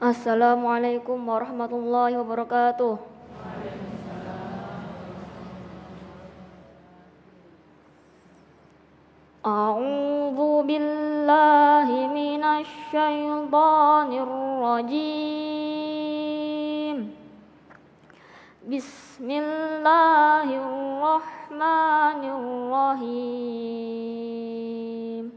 Assalamualaikum warahmatullahi wabarakatuh. A'udzu billahi minasy syaithanir rajim. Bismillahirrahmanirrahim.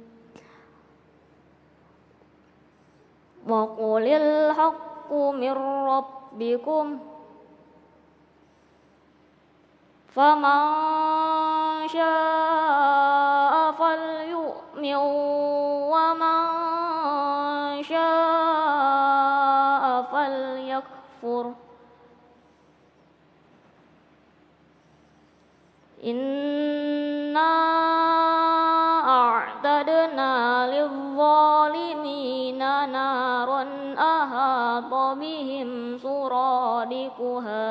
Wa qulil haqqu mir rabbikum faman syaa'a falyu'min wa man syaa'a falyakfur. Inna a'tadna lidh-dhalimina naran ahata bihim suradikuha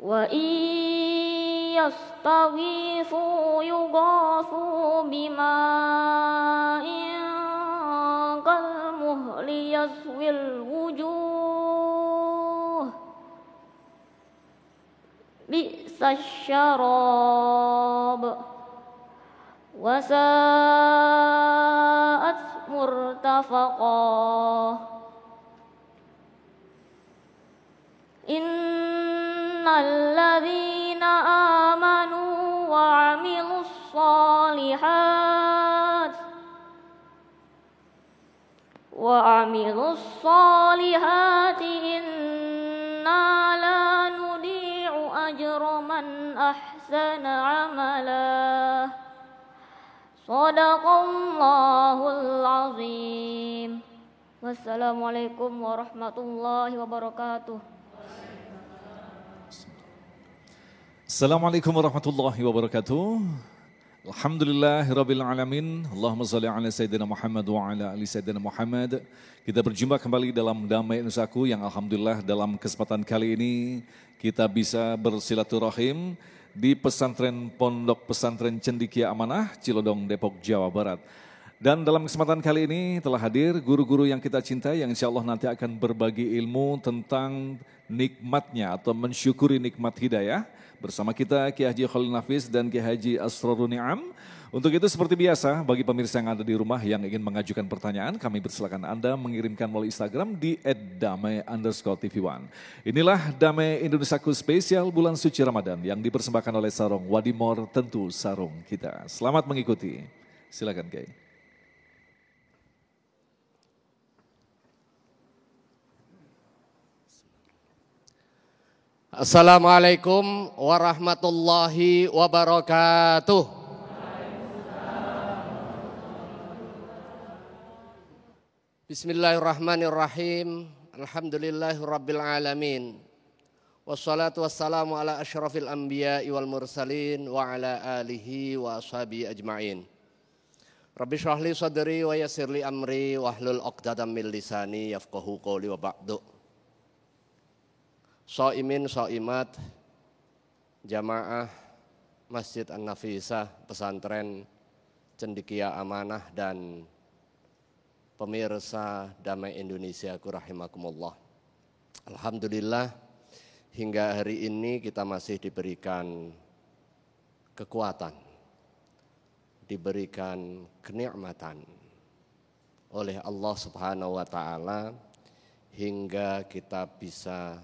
wa iyastaghithu yughathu bima'in kalmuhli yaswil wujuh bi'sasy syarab wa sa'at murtafaqah. Innal ladzina amanu wa 'amilus solihati inna la nudi'u ajra man ahsana 'amala. Shadaqallahul azim. Wassalamualaikum warahmatullahi wabarakatuh. Assalamualaikum warahmatullahi wabarakatuh. Alhamdulillahirabbil alamin. Allahumma shalli ala sayyidina Muhammad wa ala ali sayyidina Muhammad. Kita berjumpa kembali dalam Damai Nusaku yang alhamdulillah dalam kesempatan kali ini kita bisa bersilaturahim di pesantren Pondok Pesantren Cendekia Amanah, Cilodong, Depok, Jawa Barat. Dan dalam kesempatan kali ini telah hadir guru-guru yang kita cintai yang insya Allah nanti akan berbagi ilmu tentang nikmatnya atau mensyukuri nikmat hidayah. Bersama kita Kiai Haji Khalil Nafis dan Kiai Haji Asrorun Ni'am. Untuk itu seperti biasa bagi pemirsa yang ada di rumah yang ingin mengajukan pertanyaan, kami persilakan Anda mengirimkan melalui Instagram di @damai_tv1. Inilah Damai Indonesiaku spesial bulan suci Ramadan yang dipersembahkan oleh Sarung Wadimor, tentu sarung kita. Selamat mengikuti. Silakan Kiai. Assalamualaikum warahmatullahi wabarakatuh. Bismillahirrahmanirrahim. Alhamdulillahirabbil alamin. Wassalatu wassalamu ala asyrafil anbiya'i wal mursalin wa ala alihi wa ashabihi ajma'in. Rabbi shrah li sadri wa yassir li amri wahlul 'uqdatam min lisani yafqahu qawli wa ba'du. Shaimin shaimat jamaah Masjid An-Nafisah Pesantren Cendekia Amanah dan pemirsa Damai Indonesia rahimakumullah. Alhamdulillah hingga hari ini kita masih diberikan kekuatan, diberikan kenikmatan oleh Allah Subhanahu wa taala hingga kita bisa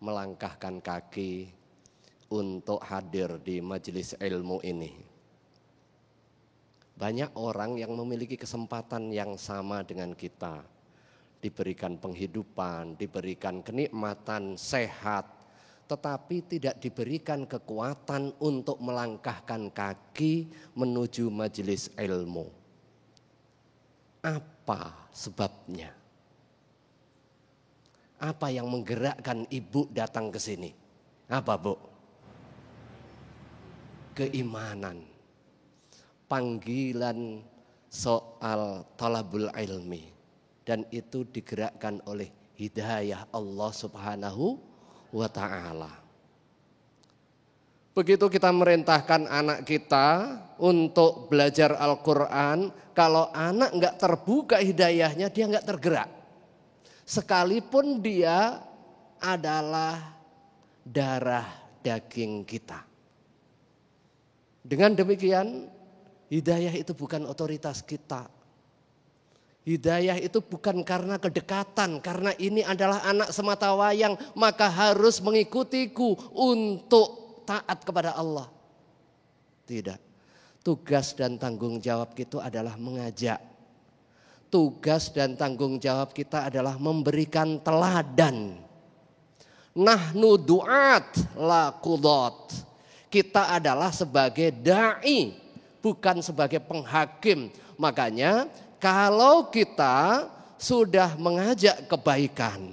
melangkahkan kaki untuk hadir di majelis ilmu ini. Banyak orang yang memiliki kesempatan yang sama dengan kita, diberikan penghidupan, diberikan kenikmatan, sehat, tetapi tidak diberikan kekuatan untuk melangkahkan kaki menuju majelis ilmu. Apa sebabnya? Apa yang menggerakkan ibu datang ke sini? Apa, Bu? Keimanan. Panggilan soal talabul ilmi. Dan itu digerakkan oleh hidayah Allah Subhanahu wa ta'ala. Begitu kita merintahkan anak kita untuk belajar Al-Quran, kalau anak nggak terbuka hidayahnya, dia nggak tergerak. Sekalipun dia adalah darah daging kita. Dengan demikian, hidayah itu bukan otoritas kita. Hidayah itu bukan karena kedekatan, karena ini adalah anak semata wayang, maka harus mengikutiku untuk taat kepada Allah. Tidak. Tugas dan tanggung jawab kita adalah mengajak. Tugas dan tanggung jawab kita adalah memberikan teladan. Nahnu du'at la qudat. Kita adalah sebagai da'i, bukan sebagai penghakim. Makanya kalau kita sudah mengajak kebaikan,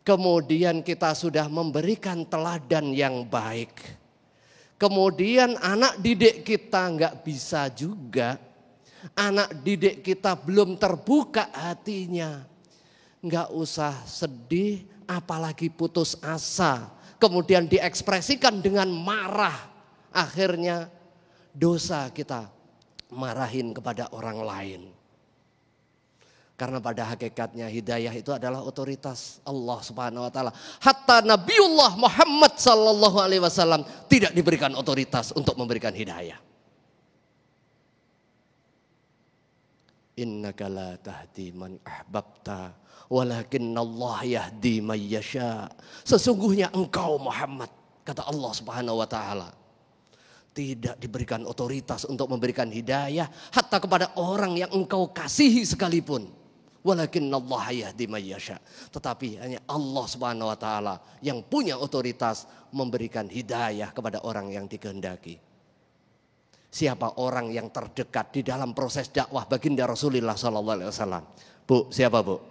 kemudian kita sudah memberikan teladan yang baik, kemudian anak didik kita nggak bisa juga, anak didik kita belum terbuka hatinya, nggak usah sedih, apalagi putus asa, kemudian diekspresikan dengan marah, akhirnya dosa kita marahin kepada orang lain. Karena pada hakikatnya hidayah itu adalah otoritas Allah Subhanahu wa taala. Hatta Nabiullah Muhammad sallallahu alaihi wasallam tidak diberikan otoritas untuk memberikan hidayah. Innaka la tahdi man ahbabta walakinnallaha yahdi man yasha. Sesungguhnya engkau Muhammad, kata Allah Subhanahu wa taala, tidak diberikan otoritas untuk memberikan hidayah hatta kepada orang yang engkau kasihi sekalipun. Walakinnallaha yahdi man yasha. Tetapi hanya Allah Subhanahu wa taala yang punya otoritas memberikan hidayah kepada orang yang dikehendaki. Siapa orang yang terdekat di dalam proses dakwah baginda Rasulullah sallallahu alaihi wasallam? Bu, siapa Bu?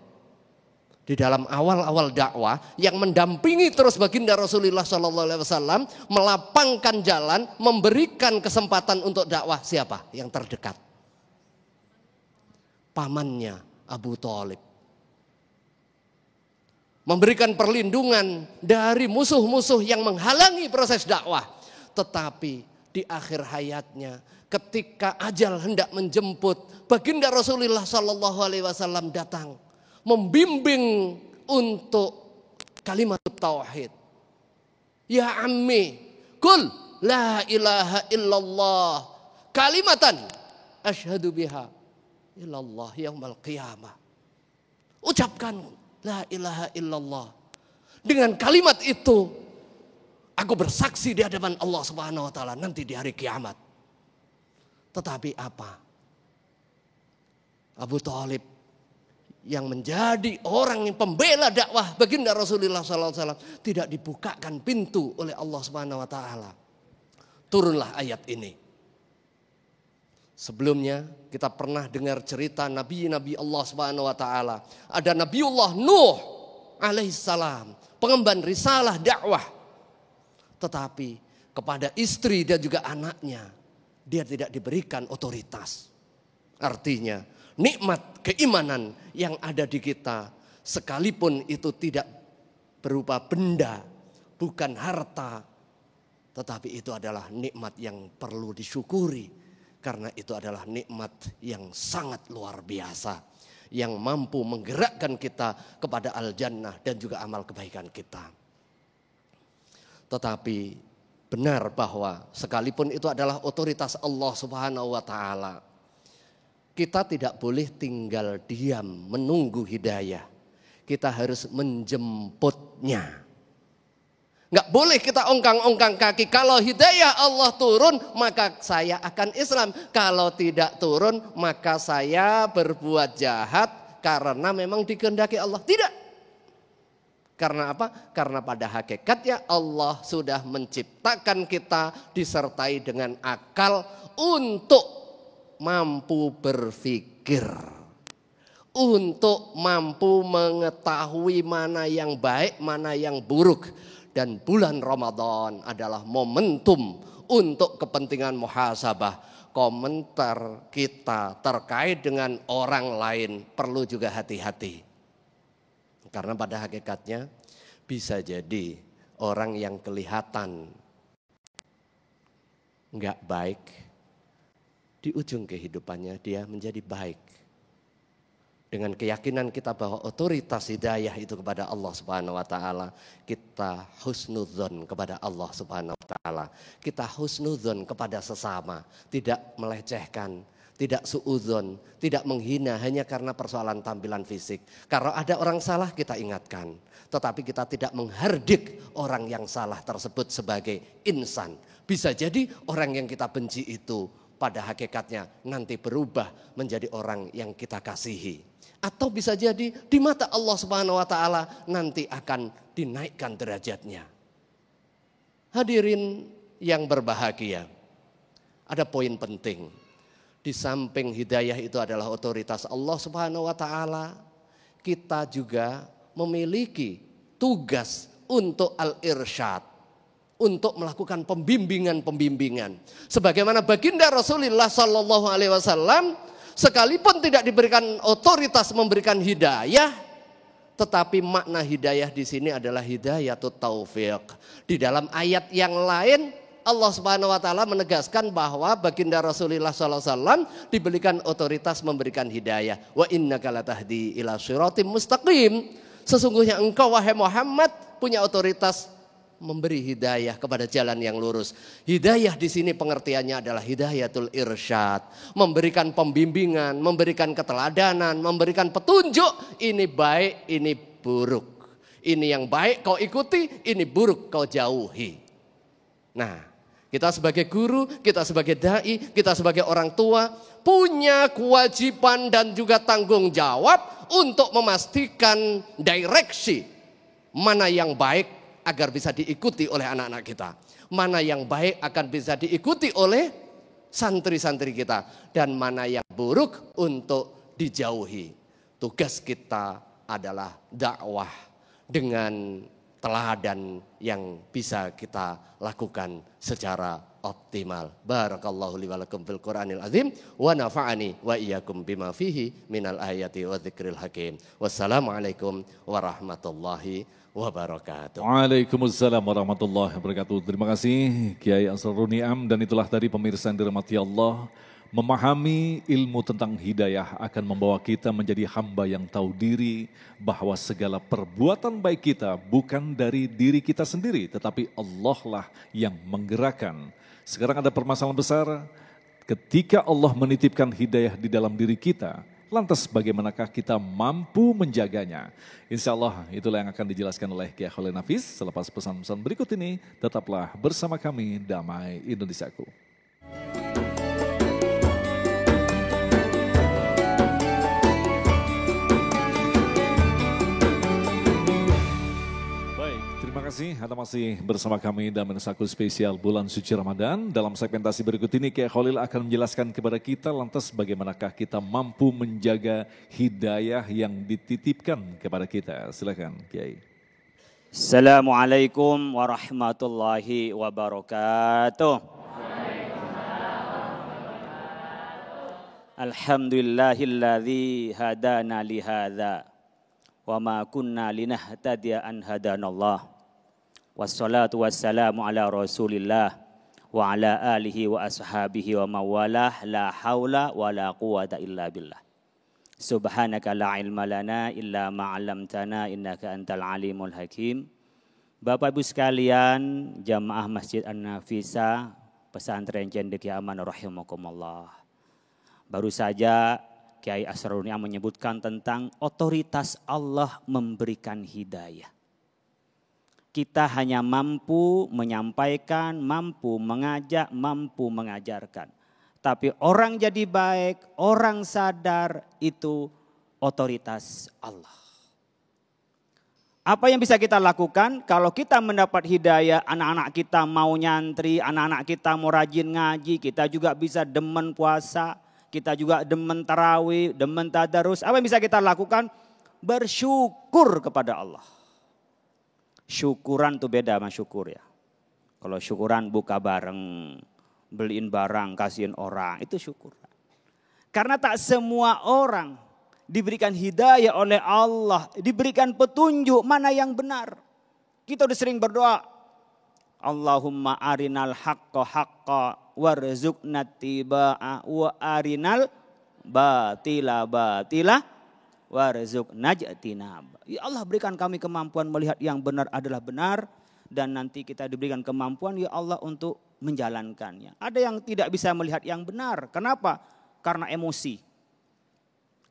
Di dalam awal-awal dakwah yang mendampingi terus baginda Rasulullah sallallahu alaihi wasallam, melapangkan jalan, memberikan kesempatan untuk dakwah, siapa yang terdekat? Pamannya Abu Thalib. Memberikan perlindungan dari musuh-musuh yang menghalangi proses dakwah. Tetapi di akhir hayatnya, ketika ajal hendak menjemput, baginda Rasulullah sallallahu alaihi wasallam datang membimbing untuk kalimat tauhid. Ya ammi, kul la ilaha illallah kalimatan asyhadu biha ilallah yaumal qiyamah. Ucapkan la ilaha illallah. Dengan kalimat itu aku bersaksi di hadapan Allah Subhanahu wa taala nanti di hari kiamat. Tetapi apa? Abu Thalib yang menjadi orang yang pembela dakwah baginda Rasulullah SAW tidak dibukakan pintu oleh Allah Subhanahu wa taala. Turunlah ayat ini. Sebelumnya kita pernah dengar cerita nabi-nabi Allah Subhanahu wa taala. Ada Nabiullah Nuh alaihissalam, pengemban risalah dakwah. Tetapi kepada istri dan juga anaknya dia tidak diberikan otoritas. Artinya nikmat keimanan yang ada di kita, sekalipun itu tidak berupa benda, bukan harta, tetapi itu adalah nikmat yang perlu disyukuri. Karena itu adalah nikmat yang sangat luar biasa, yang mampu menggerakkan kita kepada al-jannah dan juga amal kebaikan kita. Tetapi benar bahwa sekalipun itu adalah otoritas Allah Subhanahu wa taala, kita tidak boleh tinggal diam menunggu hidayah. Kita harus menjemputnya. Nggak boleh kita ongkang-ongkang kaki. Kalau hidayah Allah turun, maka saya akan Islam. Kalau tidak turun, maka saya berbuat jahat karena memang dikehendaki Allah. Tidak. Karena apa? Karena pada hakikatnya Allah sudah menciptakan kita disertai dengan akal untuk mampu berpikir, untuk mampu mengetahui mana yang baik, mana yang buruk. Dan bulan Ramadan adalah momentum untuk kepentingan muhasabah. Komentar kita terkait dengan orang lain perlu juga hati-hati. Karena pada hakikatnya bisa jadi orang yang kelihatan enggak baik, di ujung kehidupannya dia menjadi baik. Dengan keyakinan kita bahwa otoritas hidayah itu kepada Allah Subhanahu wa taala, kita husnudzon kepada Allah Subhanahu wa taala. Kita husnudzon kepada sesama, tidak melecehkan, tidak suudzon, tidak menghina hanya karena persoalan tampilan fisik. Kalau ada orang salah kita ingatkan, tetapi kita tidak menghardik orang yang salah tersebut sebagai insan. Bisa jadi orang yang kita benci itu pada hakikatnya nanti berubah menjadi orang yang kita kasihi. Atau bisa jadi di mata Allah Subhanahu wa taala nanti akan dinaikkan derajatnya. Hadirin yang berbahagia, ada poin penting. Di samping hidayah itu adalah otoritas Allah Subhanahu wa taala, kita juga memiliki tugas untuk al-irsyad, untuk melakukan pembimbingan-pembimbingan. Sebagaimana baginda Rasulullah sallallahu alaihi wasallam sekalipun tidak diberikan otoritas memberikan hidayah, tetapi makna hidayah di sini adalah hidayatut taufiq. Di dalam ayat yang lain Allah Subhanahu wa taala menegaskan bahwa baginda Rasulullah sallallahu alaihi wasallam diberikan otoritas memberikan hidayah. Wa innaka latahdi ila shiratim mustaqim. Sesungguhnya engkau wahai Muhammad punya otoritas memberi hidayah kepada jalan yang lurus. Hidayah di sini pengertiannya adalah hidayatul irsyad, memberikan pembimbingan, memberikan keteladanan, memberikan petunjuk. Ini baik, ini buruk. Ini yang baik kau ikuti, ini buruk kau jauhi. Nah, kita sebagai guru, kita sebagai dai, kita sebagai orang tua punya kewajiban dan juga tanggung jawab untuk memastikan direksi mana yang baik agar bisa diikuti oleh anak-anak kita. Mana yang baik akan bisa diikuti oleh santri-santri kita. Dan mana yang buruk untuk dijauhi. Tugas kita adalah dakwah dengan teladan yang bisa kita lakukan secara optimal. Barakallahu li wa lakum fil Qur'anil azim wa nafa'ani wa iyyakum bima fihi minal ayati wa dzikril hakim. Wassalamualaikum warahmatullahi wabarakatuh. Waalaikumsalam warahmatullahi wabarakatuh. Terima kasih Kiai Asrarun Ni'am, dan itulah tadi pemirsa yang dirahmati Allah. Memahami ilmu tentang hidayah akan membawa kita menjadi hamba yang tahu diri bahwa segala perbuatan baik kita bukan dari diri kita sendiri, tetapi Allah lah yang menggerakkan. Sekarang ada permasalahan besar, ketika Allah menitipkan hidayah di dalam diri kita, lantas bagaimanakah kita mampu menjaganya? Insya Allah itulah yang akan dijelaskan oleh Kiai Khalil Nafis. Selepas pesan-pesan berikut ini, tetaplah bersama kami Damai Indonesiaku. Terima kasih, Anda masih bersama kami dalam Indonesiaku spesial bulan suci Ramadan. Dalam segmentasi berikut ini Kiai Khalil akan menjelaskan kepada kita lantas bagaimanakah kita mampu menjaga hidayah yang dititipkan kepada kita. Silakan Kiai. Assalamualaikum warahmatullahi wabarakatuh. Alhamdulillahilladzi hadana lihadza wa ma kunna linahtadiya an hadanallah. Wassalatu wassalamu ala rasulillah wa ala alihi wa ashabihi wa mawalah, la hawla wa la quwata illa billah. Subhanaka la ilma lana illa ma'alamtana innaka antal alimul hakim. Bapak ibu sekalian, jamaah Masjid An-Nafisah, pesantren Cendekia Aman rahimakumullah. Baru saja Kiai Asrarun Ni'am menyebutkan tentang otoritas Allah memberikan hidayah. Kita hanya mampu menyampaikan, mampu mengajak, mampu mengajarkan. Tapi orang jadi baik, orang sadar itu otoritas Allah. Apa yang bisa kita lakukan kalau kita mendapat hidayah, anak-anak kita mau nyantri, anak-anak kita mau rajin ngaji, kita juga bisa demen puasa, kita juga demen tarawih, demen tadarus. Apa yang bisa kita lakukan? Bersyukur kepada Allah. Syukuran tuh beda sama syukur ya. Kalau syukuran buka bareng, beliin barang, kasihin orang, itu syukuran. Karena tak semua orang diberikan hidayah oleh Allah, diberikan petunjuk mana yang benar. Kita udah sering berdoa, Allahumma arinal haqqa haqqa warzuqna tibaa wa arinal batila warzuqna ijtinaba. Ya Allah, berikan kami kemampuan melihat yang benar adalah benar, dan nanti kita diberikan kemampuan ya Allah untuk menjalankannya. Ada yang tidak bisa melihat yang benar. Kenapa? Karena emosi,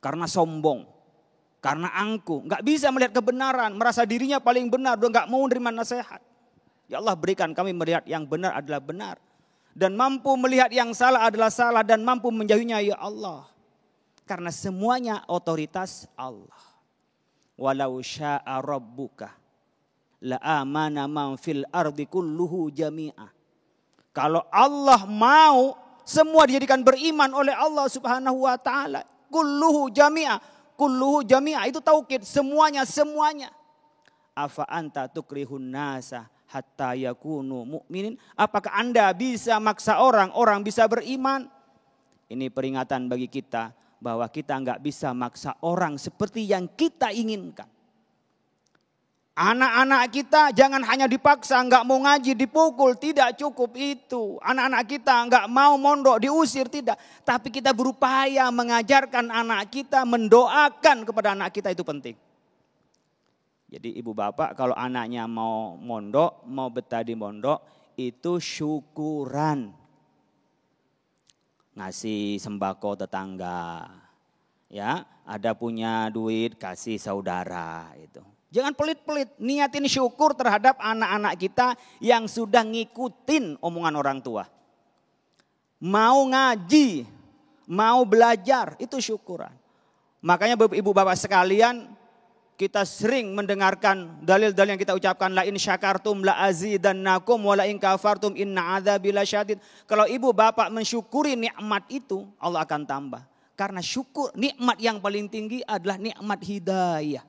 karena sombong, karena angkuh. Nggak bisa melihat kebenaran, merasa dirinya paling benar, udah nggak mau menerima nasihat. Ya Allah, berikan kami melihat yang benar adalah benar, dan mampu melihat yang salah adalah salah, dan mampu menjauhinya ya Allah. Karena semuanya otoritas Allah. Walau syaa rabbuka la amana man fil ardi kulluhu jami'ah. Kalau Allah mau, semua dijadikan beriman oleh Allah Subhanahu wa taala. Kulluhu jami'ah. Kulluhu jami'ah itu taukid, semuanya. Afa anta tukrihun nasa hatta yakunu mu'minin. Apakah Anda bisa maksa orang bisa beriman? Ini peringatan bagi kita bahwa kita nggak bisa maksa orang seperti yang kita inginkan. Anak-anak kita jangan hanya dipaksa, nggak mau ngaji, dipukul, tidak cukup itu. Anak-anak kita nggak mau mondok, diusir, tidak. Tapi kita berupaya mengajarkan anak kita, mendoakan kepada anak kita, itu penting. Jadi ibu bapak kalau anaknya mau mondok, mau betah di mondok, itu syukuran. Ngasih sembako tetangga, ya, ada punya duit kasih saudara itu. Jangan pelit-pelit, niatin syukur terhadap anak-anak kita yang sudah ngikutin omongan orang tua. Mau ngaji, mau belajar, itu syukuran. Makanya ibu bapak sekalian, kita sering mendengarkan dalil-dalil yang kita ucapkan, la in syakartum la azidannakum wa la in kafartum inna adzabi lasyadid. Kalau ibu bapak mensyukuri nikmat itu, Allah akan tambah. Karena syukur, nikmat yang paling tinggi adalah nikmat hidayah.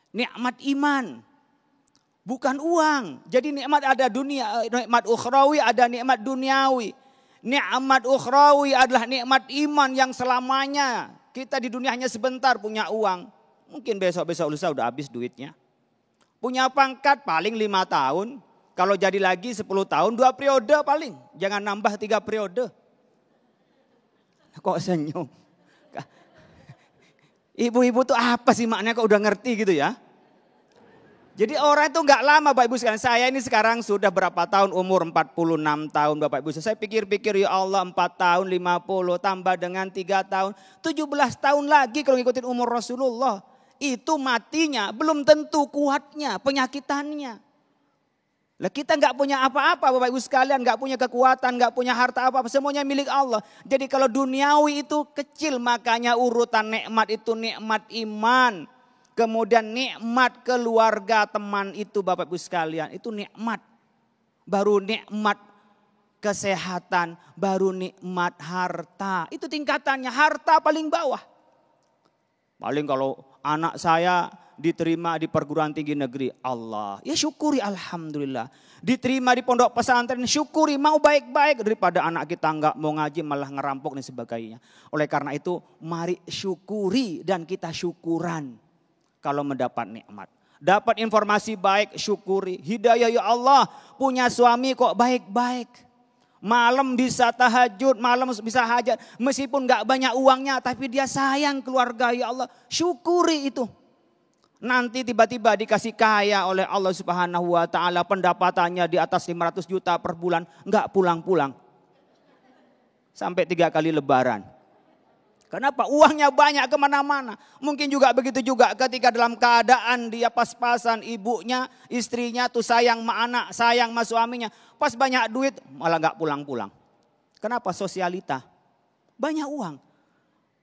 Nikmat iman. Bukan uang. Jadi nikmat ada dunia, nikmat ukhrawi, ada nikmat duniawi. Nikmat ukhrawi adalah nikmat iman yang selamanya. Kita di dunia hanya sebentar punya uang. Mungkin besok-besok lusa udah habis duitnya. Punya pangkat paling 5 tahun. Kalau jadi lagi 10 tahun, 2 periode paling. Jangan nambah 3 periode. Kok senyum? Ibu-ibu tuh apa sih maknanya, kok udah ngerti gitu ya? Jadi orang itu gak lama Bapak Ibu sekalian. Saya ini sekarang sudah berapa tahun, umur 46 tahun Bapak Ibu. Saya pikir-pikir ya Allah 4 tahun 50 tambah dengan 3 tahun. 17 tahun lagi kalau ngikutin umur Rasulullah. Itu matinya belum tentu kuatnya, penyakitannya. Lah kita nggak punya apa-apa Bapak Ibu sekalian, nggak punya kekuatan, nggak punya harta apa-apa, semuanya milik Allah. Jadi kalau duniawi itu kecil, makanya urutan nikmat itu nikmat iman. Kemudian nikmat keluarga, teman itu Bapak Ibu sekalian, itu nikmat. Baru nikmat kesehatan, baru nikmat harta. Itu tingkatannya, harta paling bawah. Paling kalau anak saya diterima di perguruan tinggi negeri, Allah, ya syukuri alhamdulillah. Diterima di pondok pesantren, syukuri, mau baik-baik, daripada anak kita enggak mau ngaji malah ngerampok dan sebagainya. Oleh karena itu mari syukuri dan kita syukuran kalau mendapat nikmat. Dapat informasi baik, syukuri. Hidayah ya Allah, punya suami kok baik-baik. Malam bisa tahajud, malam bisa hajat. Meskipun gak banyak uangnya, tapi dia sayang keluarga ya Allah. Syukuri itu. Nanti tiba-tiba dikasih kaya oleh Allah Subhanahu wa taala, pendapatannya di atas 500 juta per bulan, gak pulang-pulang. Sampai 3 kali lebaran. Kenapa? Uangnya banyak kemana-mana. Mungkin juga begitu juga ketika dalam keadaan dia pas-pasan, ibunya, istrinya tuh sayang sama anak, sayang sama suaminya. Pas banyak duit malah gak pulang-pulang. Kenapa? Sosialita. Banyak uang.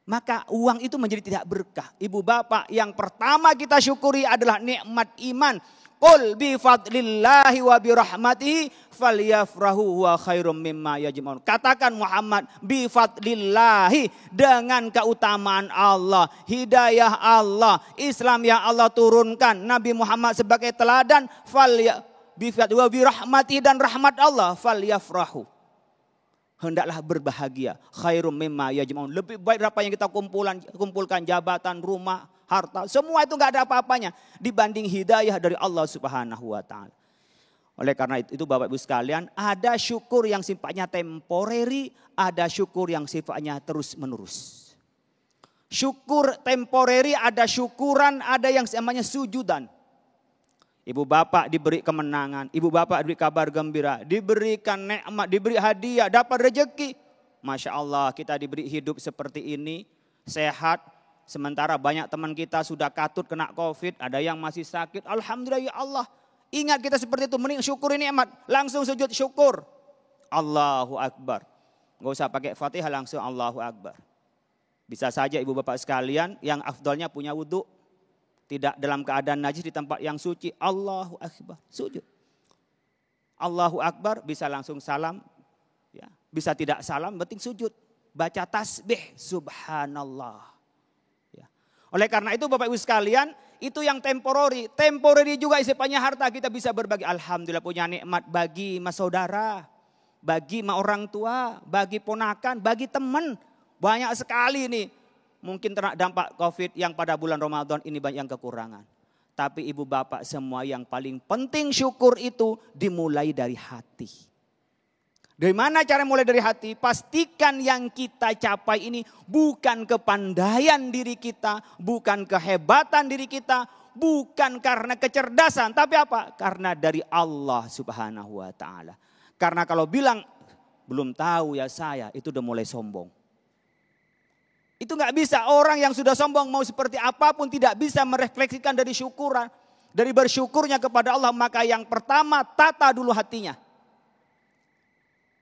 Maka uang itu menjadi tidak berkah. Ibu bapak, yang pertama kita syukuri adalah nikmat iman. Qul bi fadlillahi wa bi rahmatihi falyafrahu wa khairum mimma yajma'un. Katakan Muhammad, bi fadlillahi, dengan keutamaan Allah, hidayah Allah, Islam yang Allah turunkan, Nabi Muhammad sebagai teladan, bi fadlillahi wa bi rahmatihi, dan rahmat Allah, falyafrahu. Hendaklah berbahagia, khairum mimma yajma'un. Lebih baik apa yang kita kumpulkan, jabatan, rumah, harta, semua itu enggak ada apa-apanya dibanding hidayah dari Allah Subhanahu wa taala. Oleh karena itu Bapak Ibu sekalian, ada syukur yang sifatnya temporary, ada syukur yang sifatnya terus menerus. Syukur temporary, ada syukuran, ada yang namanya sujudan. Ibu bapak diberi kemenangan, ibu bapak diberi kabar gembira, diberikan nikmat, diberi hadiah, dapat rezeki. Masya Allah, kita diberi hidup seperti ini, sehat. Sementara banyak teman kita sudah katut kena COVID, ada yang masih sakit. Alhamdulillah ya Allah. Ingat kita seperti itu, mending syukuri nikmat, langsung sujud syukur. Allahu Akbar. Gak usah pakai Fatihah, langsung Allahu Akbar. Bisa saja ibu bapak sekalian yang afdalnya punya wudhu. Tidak dalam keadaan najis di tempat yang suci. Allahu Akbar, sujud. Allahu Akbar, bisa langsung salam. Ya, bisa tidak salam, penting sujud. Baca tasbih, subhanallah. Ya. Oleh karena itu Bapak Ibu sekalian, itu yang temporary. Temporary juga sifatnya harta, kita bisa berbagi. Alhamdulillah punya nikmat bagi mas saudara, bagi orang tua, bagi ponakan, bagi teman. Banyak sekali nih. Mungkin terkena dampak COVID yang pada bulan Ramadan ini banyak yang kekurangan. Tapi ibu bapak semua yang paling penting syukur itu dimulai dari hati. Dari mana cara mulai dari hati? Pastikan yang kita capai ini bukan kepandaian diri kita, bukan kehebatan diri kita, bukan karena kecerdasan. Tapi apa? Karena dari Allah Subhanahu wa ta'ala. Karena kalau bilang belum tahu ya saya, itu udah mulai sombong. Itu gak bisa, orang yang sudah sombong mau seperti apapun tidak bisa merefleksikan dari syukuran. Dari bersyukurnya kepada Allah, maka yang pertama tata dulu hatinya.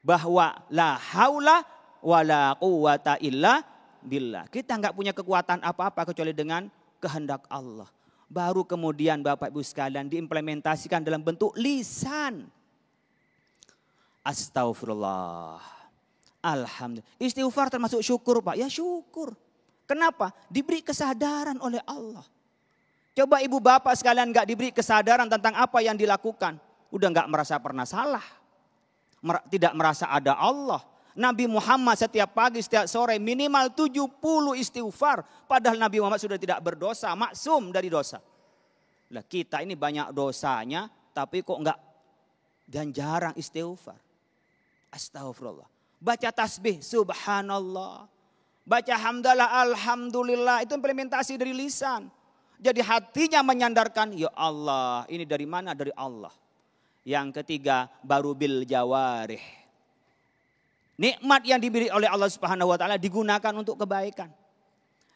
Bahwa la haula wa la quwata illa billah. Kita gak punya kekuatan apa-apa kecuali dengan kehendak Allah. Baru kemudian Bapak Ibu sekalian diimplementasikan dalam bentuk lisan. Astaghfirullah. Alhamdulillah. Istighfar termasuk syukur Pak. Ya syukur. Kenapa? Diberi kesadaran oleh Allah. Coba ibu bapak sekalian gak diberi kesadaran tentang apa yang dilakukan. Udah gak merasa pernah salah. Tidak merasa ada Allah. Nabi Muhammad setiap pagi, setiap sore minimal 70 istighfar. Padahal Nabi Muhammad sudah tidak berdosa, maksum dari dosa. Lah kita ini banyak dosanya, tapi kok enggak dan jarang istighfar. Astagfirullah. Baca tasbih, subhanallah. Baca hamdalah, alhamdulillah. Itu implementasi dari lisan. Jadi hatinya menyandarkan, ya Allah, ini dari mana? Dari Allah. Yang ketiga, baru bil jawarih. Nikmat yang diberi oleh Allah Subhanahu wa taala digunakan untuk kebaikan.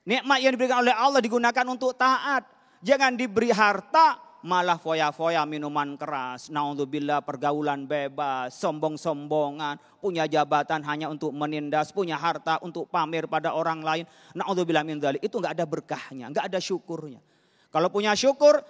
Nikmat yang diberikan oleh Allah digunakan untuk taat. Jangan diberi harta malah foya-foya minuman keras. Naudzubillah, pergaulan bebas, sombong-sombongan, punya jabatan hanya untuk menindas, punya harta untuk pamer pada orang lain. Naudzubillah min dzalik. Itu enggak ada berkahnya, enggak ada syukurnya. Kalau punya syukur,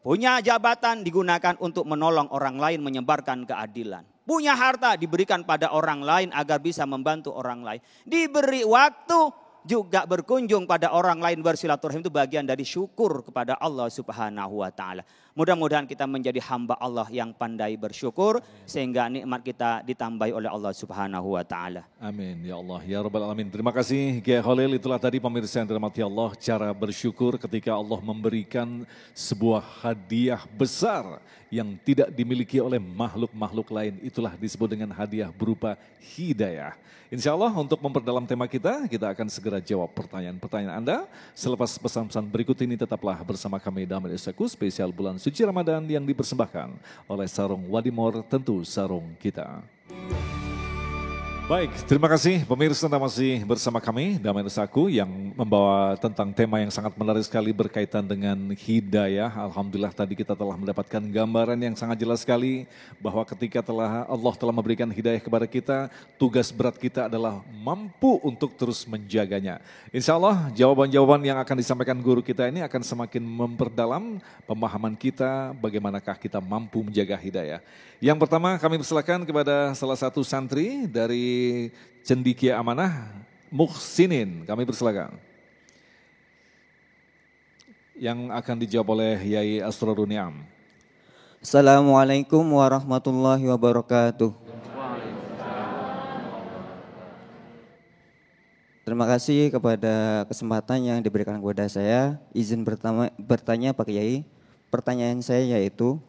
punya jabatan digunakan untuk menolong orang lain, menyebarkan keadilan. Punya harta diberikan pada orang lain agar bisa membantu orang lain. Diberi waktu juga berkunjung pada orang lain, bersilaturahim, itu bagian dari syukur kepada Allah Subhanahu wa taala. Mudah-mudahan kita menjadi hamba Allah yang pandai bersyukur sehingga nikmat kita ditambahi oleh Allah Subhanahu wa taala. Amin ya Allah ya rabbal alamin. Terima kasih Kiai Khalil. Itulah tadi pemirsa yang dirahmati Allah, cara bersyukur ketika Allah memberikan sebuah hadiah besar yang tidak dimiliki oleh makhluk-makhluk lain. Itulah disebut dengan hadiah berupa hidayah. Insya Allah untuk memperdalam tema kita akan segera jawab pertanyaan-pertanyaan Anda. Selepas pesan-pesan berikut ini tetaplah bersama kami dalam Isaku spesial bulan suci Ramadan yang dipersembahkan oleh Sarung Wadimor, tentu sarung kita. Baik, terima kasih pemirsa Anda masih bersama kami Damai Nusaku yang membawa tentang tema yang sangat menarik sekali berkaitan dengan hidayah. Alhamdulillah tadi kita telah mendapatkan gambaran yang sangat jelas sekali bahwa ketika Allah telah memberikan hidayah kepada kita, tugas berat kita adalah mampu untuk terus menjaganya. Insya Allah jawaban-jawaban yang akan disampaikan guru kita ini akan semakin memperdalam pemahaman kita bagaimanakah kita mampu menjaga hidayah. Yang pertama kami persilakan kepada salah satu santri dari Cendikia Amanah, Muhsinin. Kami persilakan. Yang akan dijawab oleh Yai Asrorun Niam. Assalamualaikum warahmatullahi wabarakatuh. Terima kasih kepada kesempatan yang diberikan kepada saya. Izin bertanya Pak Kiai. Pertanyaan saya yaitu,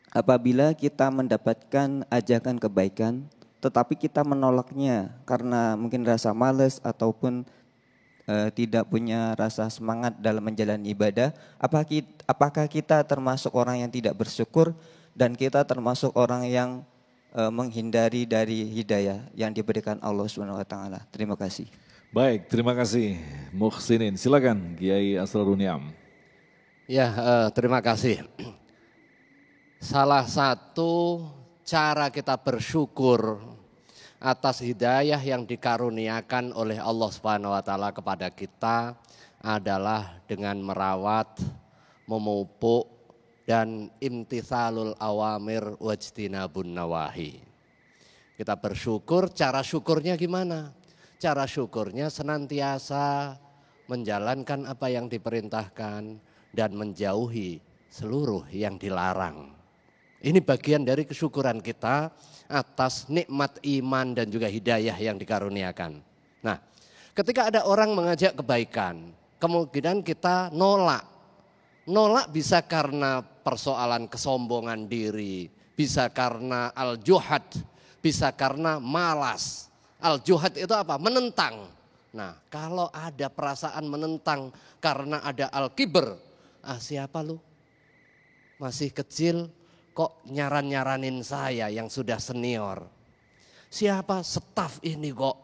apabila kita mendapatkan ajakan kebaikan, tetapi kita menolaknya karena mungkin rasa malas ataupun tidak punya rasa semangat dalam menjalani ibadah, apakah kita termasuk orang yang tidak bersyukur dan kita termasuk orang yang menghindari dari hidayah yang diberikan Allah Subhanahu wa taala. Terima kasih. Baik, terima kasih Muhsinin. Silakan Kiai Asrarun Niam. Ya, terima kasih. Salah satu cara kita bersyukur atas hidayah yang dikaruniakan oleh Allah Subhanahu wa taala kepada kita adalah dengan merawat, memupuk dan imtithalul awamir wajtinabun nawahi. Kita bersyukur, cara syukurnya gimana? Cara syukurnya senantiasa menjalankan apa yang diperintahkan dan menjauhi seluruh yang dilarang. Ini bagian dari kesyukuran kita atas nikmat iman dan juga hidayah yang dikaruniakan. Nah, ketika ada orang mengajak kebaikan, kemungkinan kita nolak. Nolak bisa karena persoalan kesombongan diri, bisa karena al-juhad, bisa karena malas. Al-juhad itu apa? Menentang. Nah, kalau ada perasaan menentang karena ada al-kibr, siapa lu? Masih kecil kok nyaran-nyaranin saya yang sudah senior. Siapa staf ini kok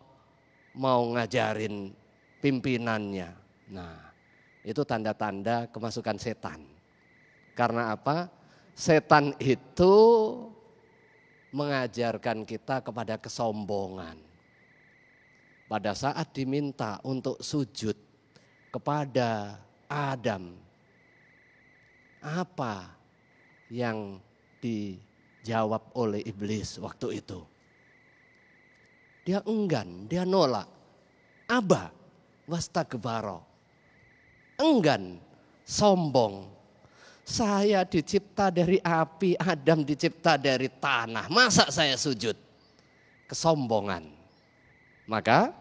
mau ngajarin pimpinannya. Nah, itu tanda-tanda kemasukan setan. Karena apa? Setan itu mengajarkan kita kepada kesombongan. Pada saat diminta untuk sujud kepada Adam, apa yang dijawab oleh iblis waktu itu? Dia enggan, dia nolak. Aba wastakbaro. Enggan, sombong. Saya dicipta dari api, Adam dicipta dari tanah. Masa saya sujud? Kesombongan. Maka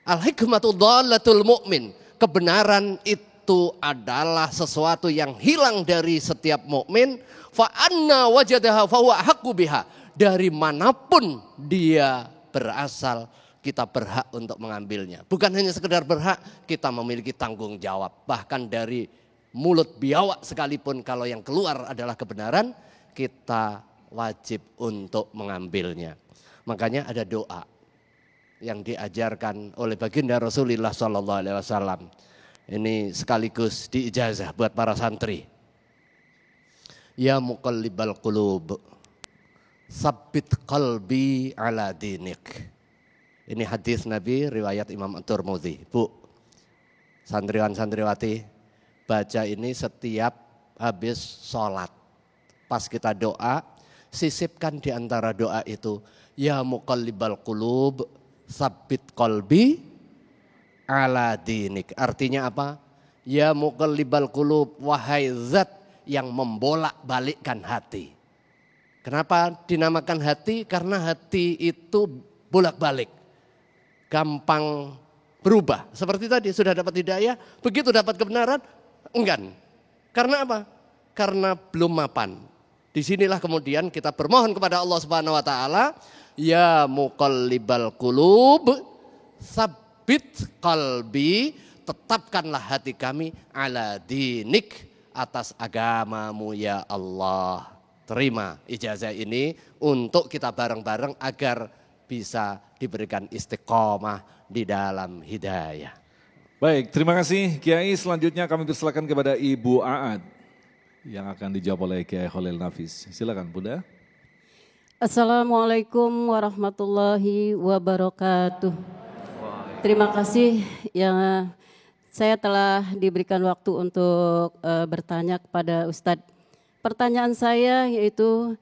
al-hikmatu dhalatul mu'min. Kebenaran itu adalah sesuatu yang hilang dari setiap mukmin. Fa anna wajadaha fa huwa haqqu biha. Dari manapun dia berasal, kita berhak untuk mengambilnya. Bukan hanya sekedar berhak, kita memiliki tanggung jawab. Bahkan dari mulut biawak sekalipun kalau yang keluar adalah kebenaran, kita wajib untuk mengambilnya. Makanya ada doa yang diajarkan oleh baginda Rasulullah SAW. Ini sekaligus diijazah buat para santri. Ya muqallibal qulub, sabbit qalbi ala dinik. Ini hadis Nabi riwayat Imam At-Tirmidzi. Bu, santriwan-santriwati, baca ini setiap habis sholat. Pas kita doa, sisipkan di antara doa itu, ya muqallibal qulub, sabbit qalbi ala dinik. Artinya apa? Ya muqallibal qulub, wahai zat yang membolak-balikkan hati. Kenapa dinamakan hati? Karena hati itu bolak-balik, gampang berubah. Seperti tadi sudah dapat hidayah, begitu dapat kebenaran, enggan. Karena apa? Karena belum mapan. Disinilah kemudian kita bermohon kepada Allah Subhanahu Wa Taala, ya muqallibal qulub, sabbit qalbi, tetapkanlah hati kami ala dinik, atas agamamu ya Allah. Terima ijazah ini untuk kita bareng-bareng agar bisa diberikan istiqomah di dalam hidayah. Baik, terima kasih Kiai. Selanjutnya kami persilakan kepada Ibu Aad yang akan dijawab oleh Kiai Khalil Nafis. Silakan Bunda. Assalamualaikum warahmatullahi wabarakatuh. Terima kasih yang saya telah diberikan waktu untuk bertanya kepada Ustadz. Pertanyaan saya yaitu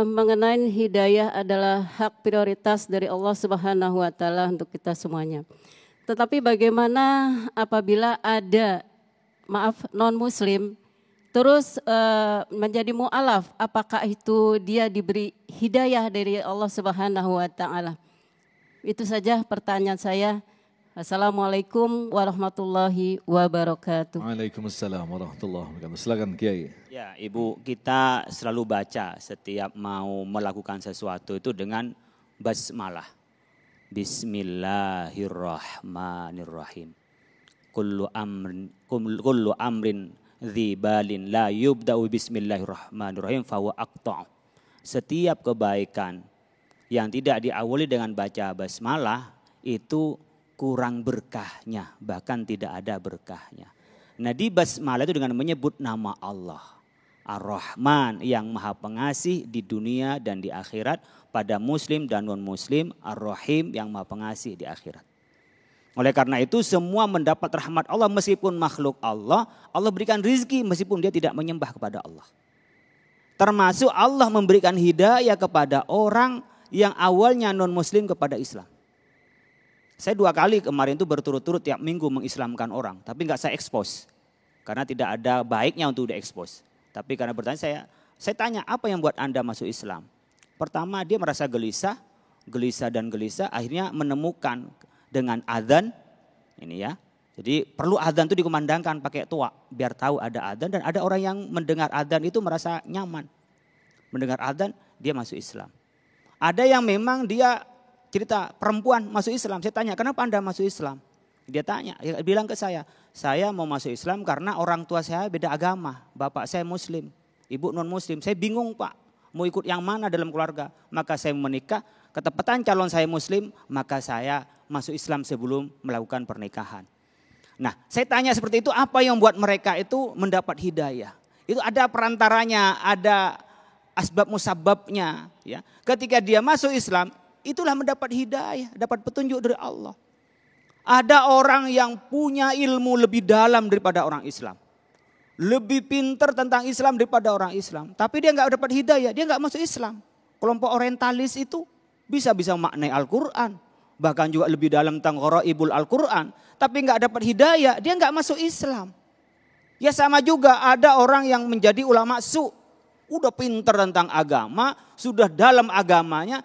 mengenai hidayah adalah hak prioritas dari Allah Subhanahu wa taala untuk kita semuanya. Tetapi bagaimana apabila ada non-muslim terus menjadi mu'alaf, apakah itu dia diberi hidayah dari Allah Subhanahu wa taala? Itu saja pertanyaan saya. Assalamualaikum warahmatullahi wabarakatuh. Waalaikumsalam warahmatullahi wabarakatuh. Silakan Kiai. Ya, Ibu, kita selalu baca setiap mau melakukan sesuatu itu dengan basmalah. Bismillahirrahmanirrahim. Kullu amrin dzibalin la yubda'u bismillahirrahmanirrahim fahuwa aqta'. Setiap kebaikan yang tidak diawali dengan baca basmalah itu kurang berkahnya, bahkan tidak ada berkahnya. Nah, di basmalah itu dengan menyebut nama Allah Ar-Rahman yang maha pengasih di dunia dan di akhirat pada muslim dan non muslim, Ar-Rahim yang maha pengasih di akhirat. Oleh karena itu semua mendapat rahmat Allah meskipun makhluk Allah, Allah berikan rizki meskipun dia tidak menyembah kepada Allah. Termasuk Allah memberikan hidayah kepada orang yang awalnya non muslim kepada Islam. Saya 2 kali kemarin itu berturut-turut tiap minggu mengislamkan orang. Tapi nggak saya expose. Karena tidak ada baiknya untuk diekspos. Tapi karena bertanya saya tanya apa yang buat Anda masuk Islam? Pertama dia merasa gelisah dan gelisah. Akhirnya menemukan dengan adzan. Ini ya. Jadi perlu adzan itu dikumandangkan pakai tuak. Biar tahu ada adzan dan ada orang yang mendengar adzan itu merasa nyaman. Mendengar adzan dia masuk Islam. Ada yang memang dia cerita perempuan masuk Islam. Saya tanya, kenapa Anda masuk Islam? Dia tanya, dia bilang ke saya mau masuk Islam karena orang tua saya beda agama. Bapak saya muslim, ibu non muslim. Saya bingung Pak, mau ikut yang mana dalam keluarga. Maka saya menikah, ketepatan calon saya muslim, maka saya masuk Islam sebelum melakukan pernikahan. Nah, saya tanya seperti itu, apa yang buat mereka itu mendapat hidayah? Itu ada perantaranya, ada asbab musababnya. Ya. Ketika dia masuk Islam, itulah mendapat hidayah, dapat petunjuk dari Allah. Ada orang yang punya ilmu lebih dalam daripada orang Islam. Lebih pintar tentang Islam daripada orang Islam. Tapi dia nggak dapat hidayah, dia nggak masuk Islam. Kelompok orientalis itu bisa maknai Al-Quran. Bahkan juga lebih dalam tentang gharaibul Al-Quran. Tapi nggak dapat hidayah, dia nggak masuk Islam. Ya sama juga ada orang yang menjadi ulama su. Udah pintar tentang agama, sudah dalam agamanya.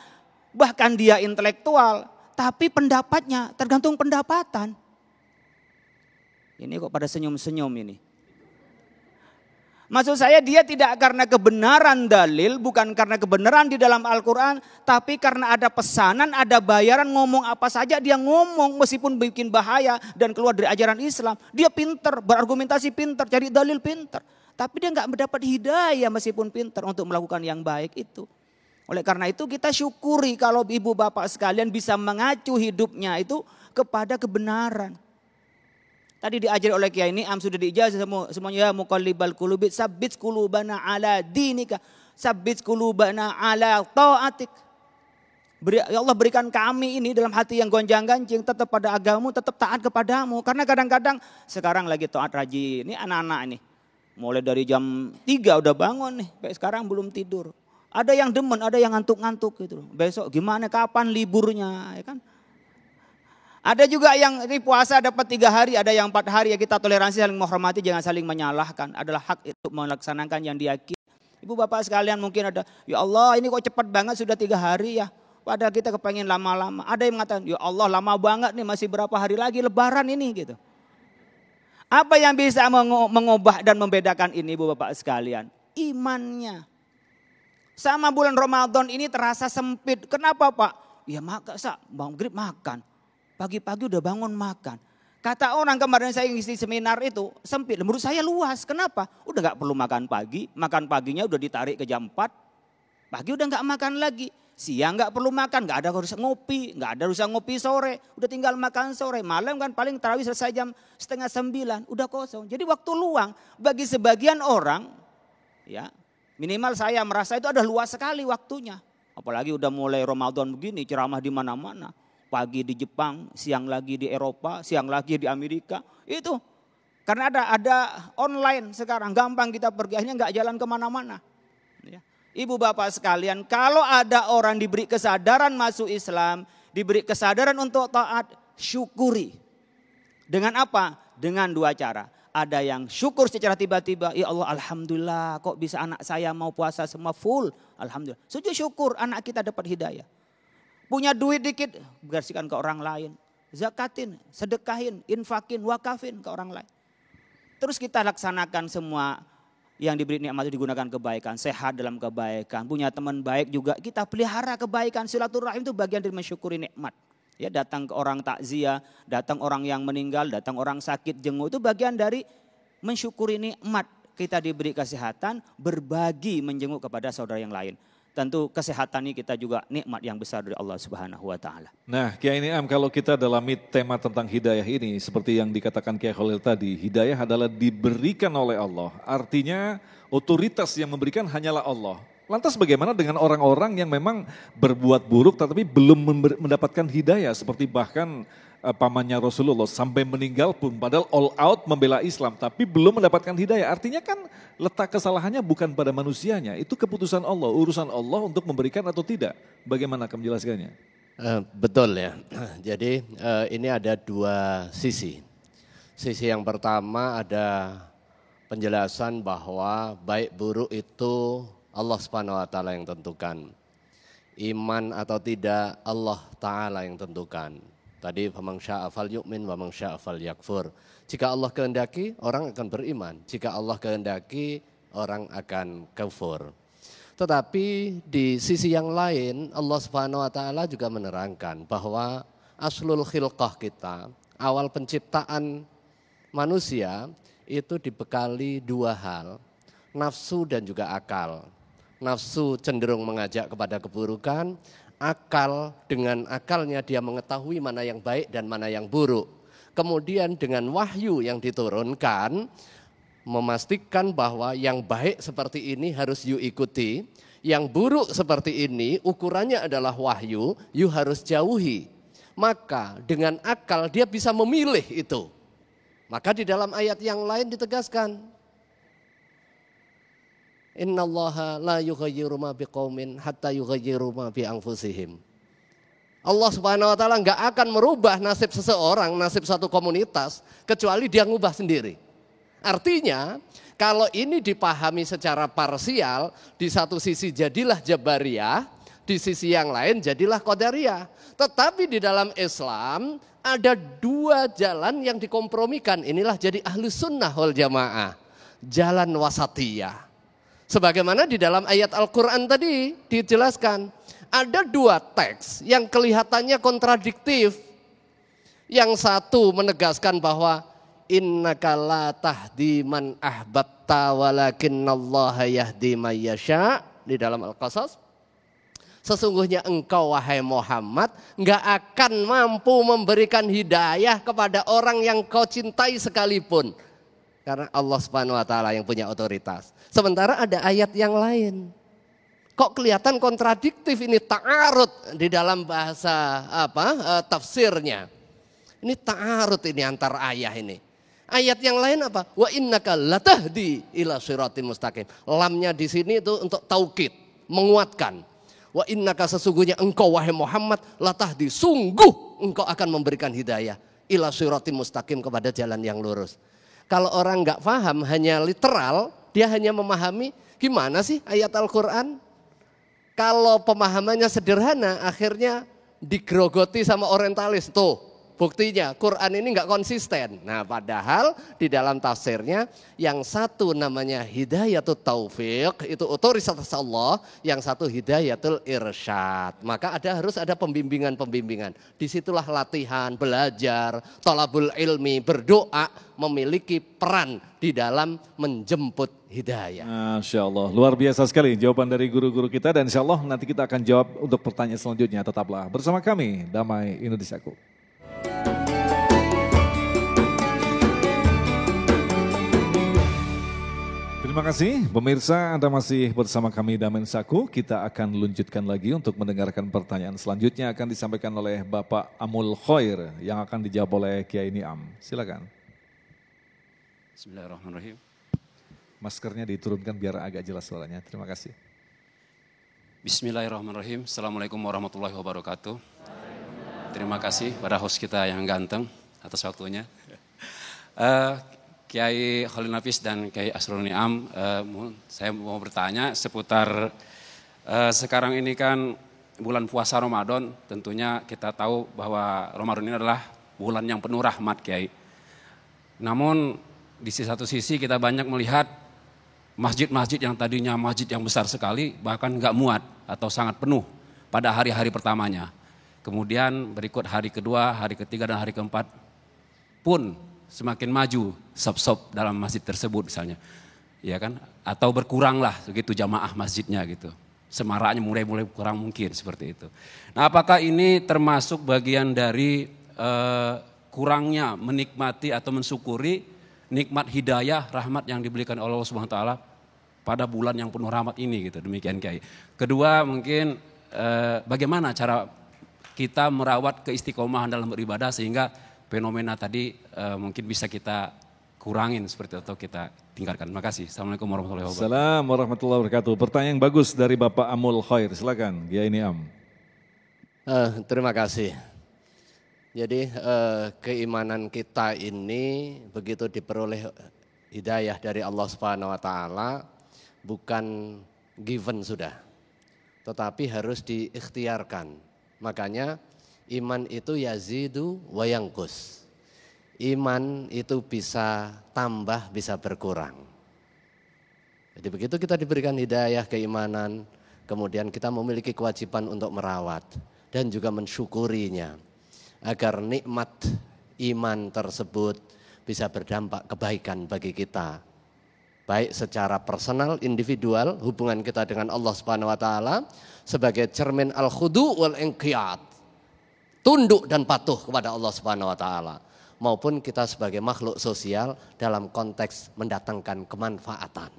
Bahkan dia intelektual, tapi pendapatnya tergantung pendapatan. Ini kok pada senyum-senyum ini. Maksud saya dia tidak karena kebenaran dalil, bukan karena kebenaran di dalam Al-Quran, tapi karena ada pesanan, ada bayaran, ngomong apa saja dia ngomong meskipun bikin bahaya dan keluar dari ajaran Islam. Dia pintar, berargumentasi pintar, cari dalil pintar. Tapi dia nggak mendapat hidayah meskipun pintar untuk melakukan yang baik itu. Oleh karena itu kita syukuri kalau ibu bapak sekalian bisa mengacu hidupnya itu kepada kebenaran. Tadi diajari oleh Kiai ini sudah diijazah semuanya ya muqallibal qulubi sabbit qulubana ala dinika sabbit qulubana ala taatik. Ya Allah berikan kami ini dalam hati yang gonjang-ganjing tetap pada agamamu, tetap taat kepadamu. Karena kadang-kadang sekarang lagi taat rajin. Ini anak-anak ini mulai dari jam 3 udah bangun nih, sampai sekarang belum tidur. Ada yang demen, ada yang ngantuk-ngantuk gitu. Besok gimana, kapan liburnya, ya kan? Ada juga yang ini puasa dapat 3 hari, ada yang 4 hari. Ya kita toleransi, saling menghormati, jangan saling menyalahkan. Adalah hak itu melaksanakan yang diyakini. Ibu bapak sekalian mungkin ada, ya Allah ini kok cepat banget sudah 3 hari ya. Padahal kita kepengen lama-lama. Ada yang mengatakan, ya Allah lama banget nih, masih berapa hari lagi lebaran ini gitu. Apa yang bisa mengubah dan membedakan ini ibu bapak sekalian? Imannya. Sama bulan Ramadan ini terasa sempit. Kenapa Pak? Ya makan, maghrib makan. Pagi-pagi udah bangun makan. Kata orang kemarin saya ngisi seminar itu sempit. Menurut saya luas. Kenapa? Udah gak perlu makan pagi. Makan paginya udah ditarik ke jam 4. Pagi udah gak makan lagi. Siang gak perlu makan. Gak ada harus ngopi. Gak ada harus ngopi sore. Udah tinggal makan sore. Malam kan paling tarawih selesai jam 8:30. Udah kosong. Jadi waktu luang bagi sebagian orang ya. Minimal saya merasa itu ada luas sekali waktunya. Apalagi udah mulai Ramadan begini, ceramah di mana-mana. Pagi di Jepang, siang lagi di Eropa, siang lagi di Amerika. Itu karena ada online sekarang, gampang kita pergi, akhirnya nggak jalan kemana-mana. Ya. Ibu bapak sekalian, kalau ada orang diberi kesadaran masuk Islam, diberi kesadaran untuk taat, syukuri. Dengan apa? Dengan 2 cara. Ada yang syukur secara tiba-tiba, ya Allah alhamdulillah kok bisa anak saya mau puasa semua full. Alhamdulillah. Sujud syukur anak kita dapat hidayah. Punya duit dikit, bersihkan ke orang lain. zakatin, sedekahin, infakin, wakafin ke orang lain. Terus kita laksanakan semua yang diberi nikmat itu digunakan kebaikan, sehat dalam kebaikan, punya teman baik juga kita pelihara kebaikan. Silaturahim itu bagian dari mensyukuri nikmat. Ya, datang ke orang takziah, datang orang yang meninggal, datang orang sakit, jenguk itu bagian dari mensyukuri nikmat. Kita diberi kesehatan, berbagi menjenguk kepada saudara yang lain. Tentu kesehatan ini kita juga nikmat yang besar dari Allah Subhanahu wa taala. Nah, Kiai Niam, kalau kita dalami tema tentang hidayah ini seperti yang dikatakan Kiai Khalil tadi, hidayah adalah diberikan oleh Allah. Artinya otoritas yang memberikan hanyalah Allah. Lantas bagaimana dengan orang-orang yang memang berbuat buruk tetapi belum mendapatkan hidayah seperti bahkan pamannya Rasulullah sampai meninggal pun padahal all out membela Islam tapi belum mendapatkan hidayah. Artinya kan letak kesalahannya bukan pada manusianya, itu keputusan Allah, urusan Allah untuk memberikan atau tidak. Bagaimana kamu menjelaskannya? Betul ya, jadi ini ada dua sisi. Sisi yang pertama ada penjelasan bahwa baik buruk itu Allah Subhanahu wa taala yang tentukan. Iman atau tidak Allah taala yang tentukan. Tadi faman syaa falyu'min wa man syaa falyakfur. Jika Allah kehendaki orang akan beriman, jika Allah kehendaki orang akan kafir. Tetapi di sisi yang lain Allah Subhanahu wa taala juga menerangkan bahwa aslul khilqah kita, awal penciptaan manusia itu dibekali dua hal, nafsu dan juga akal. Nafsu cenderung mengajak kepada keburukan, akal dengan akalnya dia mengetahui mana yang baik dan mana yang buruk. Kemudian dengan wahyu yang diturunkan memastikan bahwa yang baik seperti ini harus you ikuti, yang buruk seperti ini ukurannya adalah wahyu, you harus jauhi. Maka dengan akal dia bisa memilih itu. Maka di dalam ayat yang lain ditegaskan, innallaha la yughayyiru ma biqaumin hatta yughayyiru ma bi anfusihim. Allah Subhanahu wa taala enggak akan merubah nasib seseorang, nasib satu komunitas kecuali dia ngubah sendiri. Artinya, kalau ini dipahami secara parsial, di satu sisi jadilah Jabariyah, di sisi yang lain jadilah Qadariyah. Tetapi di dalam Islam ada dua jalan yang dikompromikan. Inilah jadi Ahlus Sunnah wal Jamaah, jalan wasatiyah. Sebagaimana di dalam ayat Al-Quran tadi dijelaskan, ada dua teks yang kelihatannya kontradiktif. Yang satu menegaskan bahwa innaka la tahdi man ahbabta walakinnallaha yahdi man yasha di dalam Al-Qasas. Sesungguhnya engkau wahai Muhammad enggak akan mampu memberikan hidayah kepada orang yang kau cintai sekalipun. Karena Allah Subhanahu wa taala yang punya otoritas. Sementara ada ayat yang lain. Kok kelihatan kontradiktif ini, ta'arud di dalam bahasa tafsirnya. Ini ta'arud ini antar ayat ini. Ayat yang lain apa? Wa innaka latahdi ila siratin mustaqim. Lamnya di sini itu untuk taukid, menguatkan. Wa innaka sesungguhnya engkau wahai Muhammad latahdi, sungguh engkau akan memberikan hidayah ila siratin mustaqim, kepada jalan yang lurus. Kalau orang enggak paham hanya literal, dia hanya memahami gimana sih ayat Al-Quran. Kalau pemahamannya sederhana akhirnya digerogoti sama orientalis. Tuh buktinya Quran ini enggak konsisten. Nah padahal di dalam tafsirnya yang satu namanya hidayatul taufiq, itu otoritas Allah. Yang satu hidayatul irsyad. Maka harus ada pembimbingan-pembimbingan. Disitulah latihan, belajar, thalabul ilmi, berdoa memiliki peran di dalam menjemput hidayah. Masya Allah, luar biasa sekali jawaban dari guru-guru kita, dan insya Allah nanti kita akan jawab untuk pertanyaan selanjutnya. Tetaplah bersama kami, Damai Indonesiaku. Terima kasih pemirsa, Anda masih bersama kami Damai Indonesiaku. Kita akan lanjutkan lagi untuk mendengarkan pertanyaan selanjutnya, akan disampaikan oleh Bapak Amul Khoir yang akan dijawab oleh Kiai Niam. Silakan. Bismillahirrahmanirrahim. Maskernya diturunkan biar agak jelas suaranya. Terima kasih. Bismillahirrahmanirrahim. Assalamualaikum warahmatullahi wabarakatuh. Terima kasih pada host kita yang ganteng atas waktunya. Kiai Khalil Nafis dan Kiai Asrul Niam, saya mau bertanya seputar sekarang ini kan bulan puasa Ramadan, tentunya kita tahu bahwa Ramadan ini adalah bulan yang penuh rahmat, Kiai. Namun di satu sisi kita banyak melihat masjid-masjid yang tadinya masjid yang besar sekali bahkan nggak muat atau sangat penuh pada hari-hari pertamanya. Kemudian berikut hari kedua, hari ketiga dan hari keempat pun semakin maju sop-sop dalam masjid tersebut misalnya. Ya kan? Atau berkuranglah begitu jamaah masjidnya gitu. Semaraknya mulai kurang mungkin seperti itu. Nah, apakah ini termasuk bagian dari kurangnya menikmati atau mensyukuri nikmat hidayah, rahmat yang diberikan oleh Allah Subhanahu wa taala pada bulan yang penuh rahmat ini gitu. Demikian Kiai. Kedua, mungkin bagaimana cara kita merawat keistiqomahan dalam beribadah sehingga fenomena tadi mungkin bisa kita kurangin seperti itu atau kita tinggalkan. Terima kasih. Assalamualaikum warahmatullahi wabarakatuh. Assalamualaikum warahmatullahi wabarakatuh. Pertanyaan yang bagus dari Bapak Amul Khair. Silakan, Kiai Niam. Terima kasih. Jadi keimanan kita ini begitu diperoleh hidayah dari Allah Subhanahu wa taala bukan given sudah. Tetapi harus diikhtiarkan. Makanya iman itu yazidu wa yanqus. Iman itu bisa tambah, bisa berkurang. Jadi begitu kita diberikan hidayah keimanan, kemudian kita memiliki kewajiban untuk merawat dan juga mensyukurinya. Agar nikmat iman tersebut bisa berdampak kebaikan bagi kita. Baik secara personal, individual, hubungan kita dengan Allah Subhanahu wa taala sebagai cermin al-khudu wal inqiyad. Tunduk dan patuh kepada Allah Subhanahu wa taala. Maupun kita sebagai makhluk sosial dalam konteks mendatangkan kemanfaatan.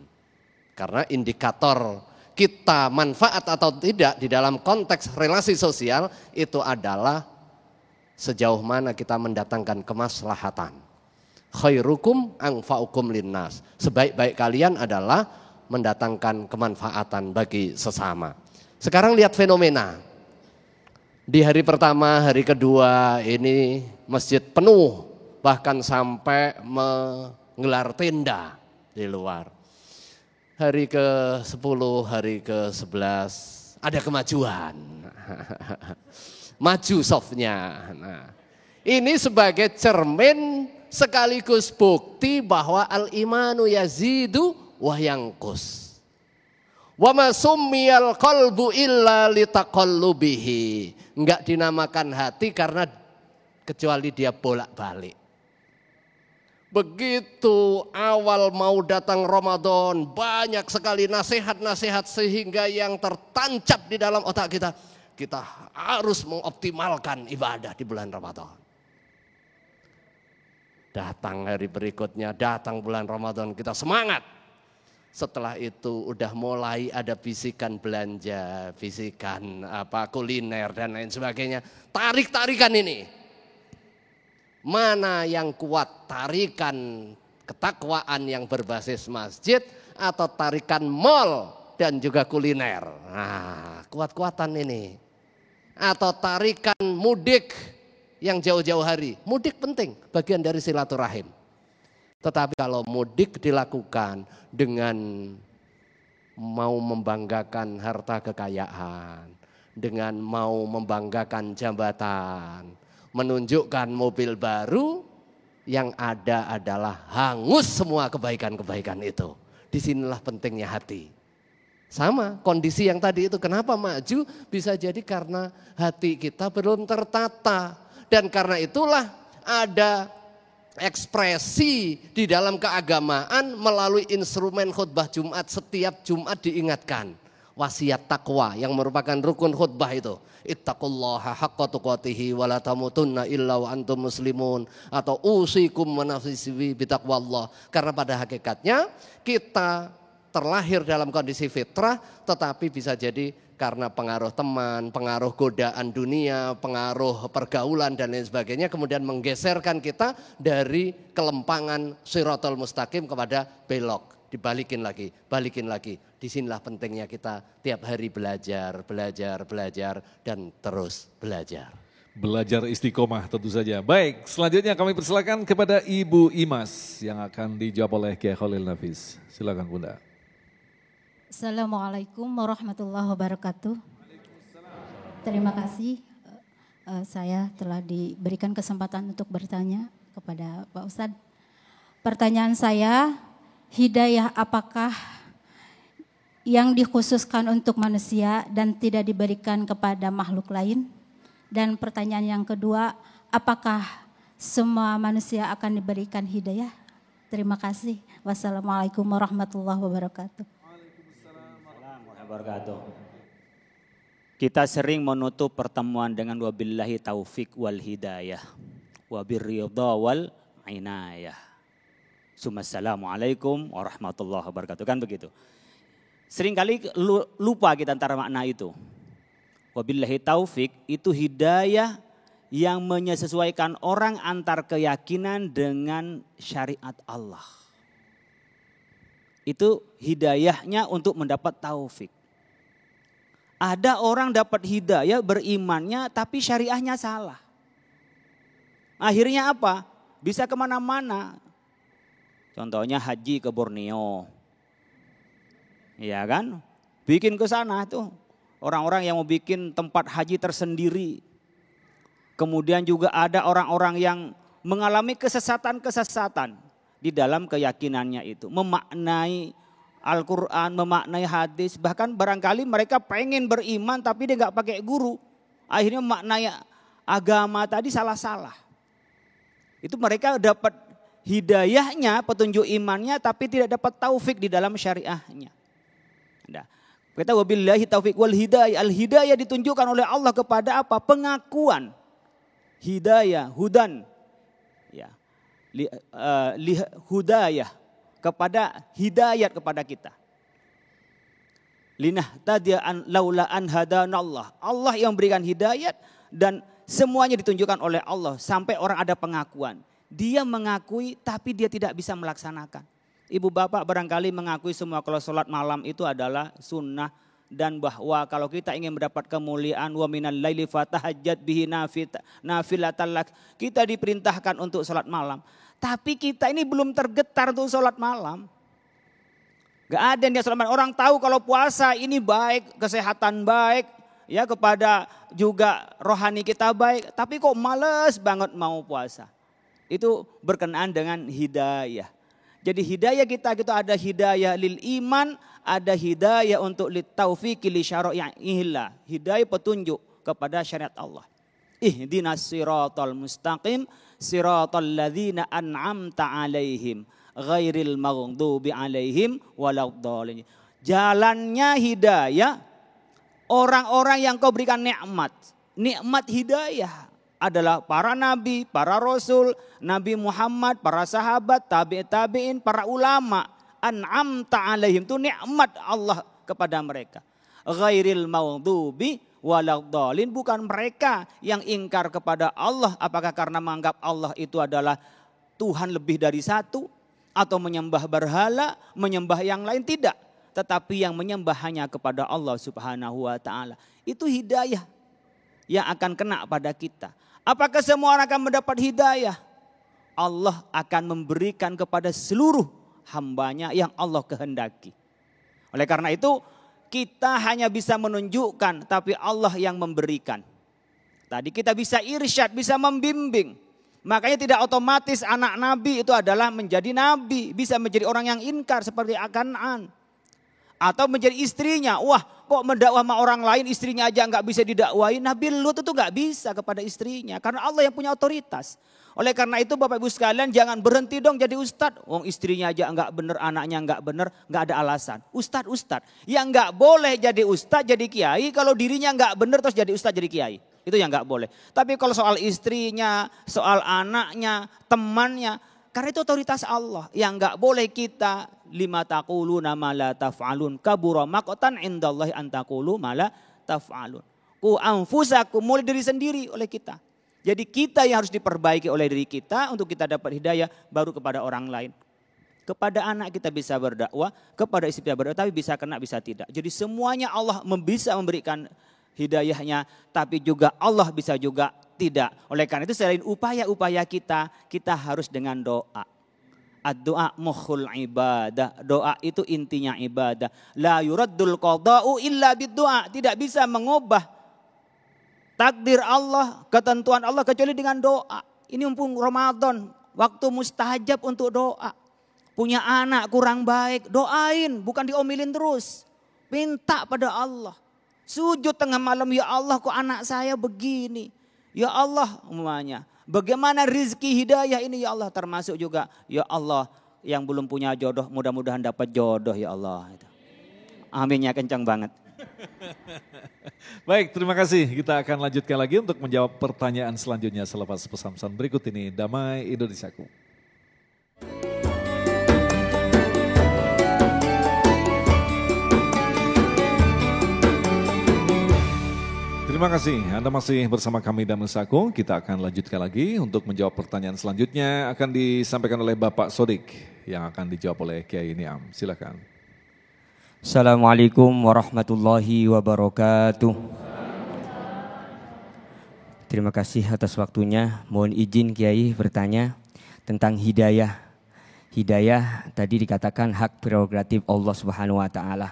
Karena indikator kita manfaat atau tidak di dalam konteks relasi sosial itu adalah sejauh mana kita mendatangkan kemaslahatan. Khairukum anfa'ukum linnas. Sebaik-baik kalian adalah mendatangkan kemanfaatan bagi sesama. Sekarang lihat fenomena. Di hari pertama, hari kedua ini masjid penuh. Bahkan sampai menggelar tenda di luar. Hari ke-10, hari ke-11 ada kemajuan. Maju softnya. Nah, ini sebagai cermin sekaligus bukti bahwa al-imanu yazidu wa yanqus. Wa ma summiyal qalbu illa litaqallubihi. Enggak dinamakan hati karena kecuali dia bolak-balik. Begitu awal mau datang Ramadan, banyak sekali nasihat-nasihat sehingga yang tertancap di dalam otak kita, kita harus mengoptimalkan ibadah di bulan Ramadan. Datang hari berikutnya, datang bulan Ramadan, kita semangat. Setelah itu udah mulai ada bisikan belanja, bisikan kuliner dan lain sebagainya. Tarik-tarikan ini. Mana yang kuat, tarikan ketakwaan yang berbasis masjid atau tarikan mall dan juga kuliner. Nah, kuat-kuatan ini. Atau tarikan mudik yang jauh-jauh hari. Mudik penting, bagian dari silaturahim. Tetapi kalau mudik dilakukan dengan mau membanggakan harta kekayaan, dengan mau membanggakan jabatan, menunjukkan mobil baru, yang ada adalah hangus semua kebaikan-kebaikan itu. Disinilah pentingnya hati. Sama kondisi yang tadi itu, kenapa maju? Bisa jadi karena hati kita belum tertata. Dan karena itulah ada ekspresi di dalam keagamaan melalui instrumen khutbah Jumat. Setiap Jumat diingatkan wasiat takwa yang merupakan rukun khutbah itu. Ittaqullaha haqqa tuqatihi wa la tamutunna illa wa antum muslimun, atau usikum wa nafsi bitaqwallah. Karena pada hakikatnya kita terlahir dalam kondisi fitrah, tetapi bisa jadi karena pengaruh teman, pengaruh godaan dunia, pengaruh pergaulan dan lain sebagainya, kemudian menggeserkan kita dari kelempangan Shiratal Mustaqim kepada belok. Dibalikin lagi, balikin lagi. Disinilah pentingnya kita tiap hari belajar, dan terus belajar. Belajar istiqomah tentu saja. Baik, selanjutnya kami persilakan kepada Ibu Imas yang akan dijawab oleh Kiai Khalil Nafis. Silakan Bunda. Assalamualaikum warahmatullahi wabarakatuh. Terima kasih saya telah diberikan kesempatan untuk bertanya kepada Pak Ustadz. Pertanyaan saya, hidayah apakah yang dikhususkan untuk manusia dan tidak diberikan kepada makhluk lain? Dan pertanyaan yang kedua, apakah semua manusia akan diberikan hidayah? Terima kasih. Wassalamualaikum warahmatullahi wabarakatuh. Kita sering menutup pertemuan dengan wabillahi taufik wal hidayah, wabirridha wal inayah. Assalamualaikum warahmatullahi wabarakatuh. Kan begitu. Seringkali lupa kita antara makna itu. Wabillahi taufik itu hidayah yang menyesuaikan orang antar keyakinan dengan syariat Allah. Itu hidayahnya untuk mendapat taufik. Ada orang dapat hidayah berimannya tapi syariahnya salah. Akhirnya apa? Bisa kemana-mana. Contohnya haji ke Borneo. Ya kan? Bikin ke sana tuh. Orang-orang yang mau bikin tempat haji tersendiri. Kemudian juga ada orang-orang yang mengalami kesesatan-kesesatan di dalam keyakinannya itu. Memaknai Al-Quran, memaknai hadis. Bahkan barangkali mereka pengen beriman tapi dia gak pakai guru. Akhirnya memaknai agama tadi salah-salah. Itu mereka dapat hidayahnya, petunjuk imannya tapi tidak dapat taufik di dalam syariahnya. Nah, kita wabillahi taufik wal hidayah. Al-hidayah ditunjukkan oleh Allah kepada apa? Pengakuan. Hidayah, hudan. Ya. Hudayah. Kepada hidayat kepada kita. Linah tadian laula an hadanallah. Allah yang berikan hidayat dan semuanya ditunjukkan oleh Allah sampai orang ada pengakuan. Dia mengakui tapi dia tidak bisa melaksanakan. Ibu bapak barangkali mengakui semua kalau sholat malam itu adalah sunnah. Dan bahwa kalau kita ingin mendapat kemuliaan wa minal laili fatahajjat bihi nafilatan lak. Kita diperintahkan untuk sholat malam. Tapi kita ini belum tergetar untuk sholat malam. Gak ada yang dia sholat malam. Orang tahu kalau puasa ini baik, kesehatan baik. Ya kepada juga rohani kita baik. Tapi kok males banget mau puasa. Itu berkenaan dengan hidayah. Jadi hidayah kita ada hidayah lil iman. Ada hidayah untuk lit taufiqi li syara'i'illah. Hidayah petunjuk kepada syariat Allah. Ihdinas siratal mustaqim. Siratal ladzina an'amta alaihim ghairil maghdubi alaihim waladdallin. Jalannya hidayah orang-orang yang kau berikan nikmat. Nikmat hidayah adalah para nabi, para rasul, Nabi Muhammad, para sahabat, tabi'in, para ulama. An'amta alaihim itu nikmat Allah kepada mereka. Ghairil maghdubi waladdallin, bukan mereka yang ingkar kepada Allah. Apakah karena menganggap Allah itu adalah Tuhan lebih dari satu? Atau menyembah berhala, menyembah yang lain? Tidak. Tetapi yang menyembah hanya kepada Allah subhanahu wa ta'ala. Itu hidayah yang akan kena pada kita. Apakah semua orang akan mendapat hidayah? Allah akan memberikan kepada seluruh hambanya yang Allah kehendaki. Oleh karena itu kita hanya bisa menunjukkan, tapi Allah yang memberikan. Tadi kita bisa irsyad, bisa membimbing. Makanya tidak otomatis anak nabi itu adalah menjadi nabi. Bisa menjadi orang yang inkar seperti Kan'an. Atau menjadi istrinya. Wah, kok mendakwah sama orang lain, istrinya aja nggak bisa didakwahi. Nabi Lut itu nggak bisa kepada istrinya. Karena Allah yang punya otoritas. Oleh karena itu Bapak Ibu sekalian jangan berhenti dong jadi ustadz. Wong istrinya aja enggak benar, anaknya enggak benar, enggak ada alasan. Ustadz. Yang enggak boleh jadi ustadz, jadi kiai kalau dirinya enggak benar terus jadi ustadz, jadi kiai. Itu yang enggak boleh. Tapi kalau soal istrinya, soal anaknya, temannya, karena itu otoritas Allah. Yang enggak boleh kita lima taquluna ma la taf'alun kabura maqtan indallahi an taqulu ma la taf'alun. Ku anfusakum, mulai diri sendiri oleh kita. Jadi kita yang harus diperbaiki oleh diri kita untuk kita dapat hidayah baru kepada orang lain. Kepada anak kita bisa berdakwah, kepada istri kita berdakwah, tapi bisa kena bisa tidak. Jadi semuanya Allah bisa memberikan hidayahnya, tapi juga Allah bisa juga tidak. Oleh karena itu selain upaya-upaya kita harus dengan doa. Ad-doa mukhul ibadah. Doa itu intinya ibadah. La yuraddul qada'u illa bid-doa. Tidak bisa mengubah takdir Allah, ketentuan Allah kecuali dengan doa. Ini mumpung Ramadan, waktu mustajab untuk doa. Punya anak kurang baik, doain, bukan diomelin terus. Minta pada Allah. Sujud tengah malam, ya Allah kok anak saya begini. Ya Allah umpamanya, bagaimana rizki hidayah ini ya Allah. Termasuk juga, ya Allah yang belum punya jodoh mudah-mudahan dapat jodoh ya Allah. Aminnya kencang banget. Baik, terima kasih. Kita akan lanjutkan lagi untuk menjawab pertanyaan selanjutnya selepas pesan-pesan berikut ini. Damai Indonesiaku. Terima kasih, Anda masih bersama kami Damai Indonesiaku. Kita akan lanjutkan lagi untuk menjawab pertanyaan selanjutnya. Akan disampaikan oleh Bapak Sodik yang akan dijawab oleh Kiai Niam. Silakan. Assalamualaikum warahmatullahi wabarakatuh. Terima kasih atas waktunya. Mohon izin Kiai bertanya tentang hidayah. Hidayah tadi dikatakan hak prerogatif Allah Subhanahu wa taala.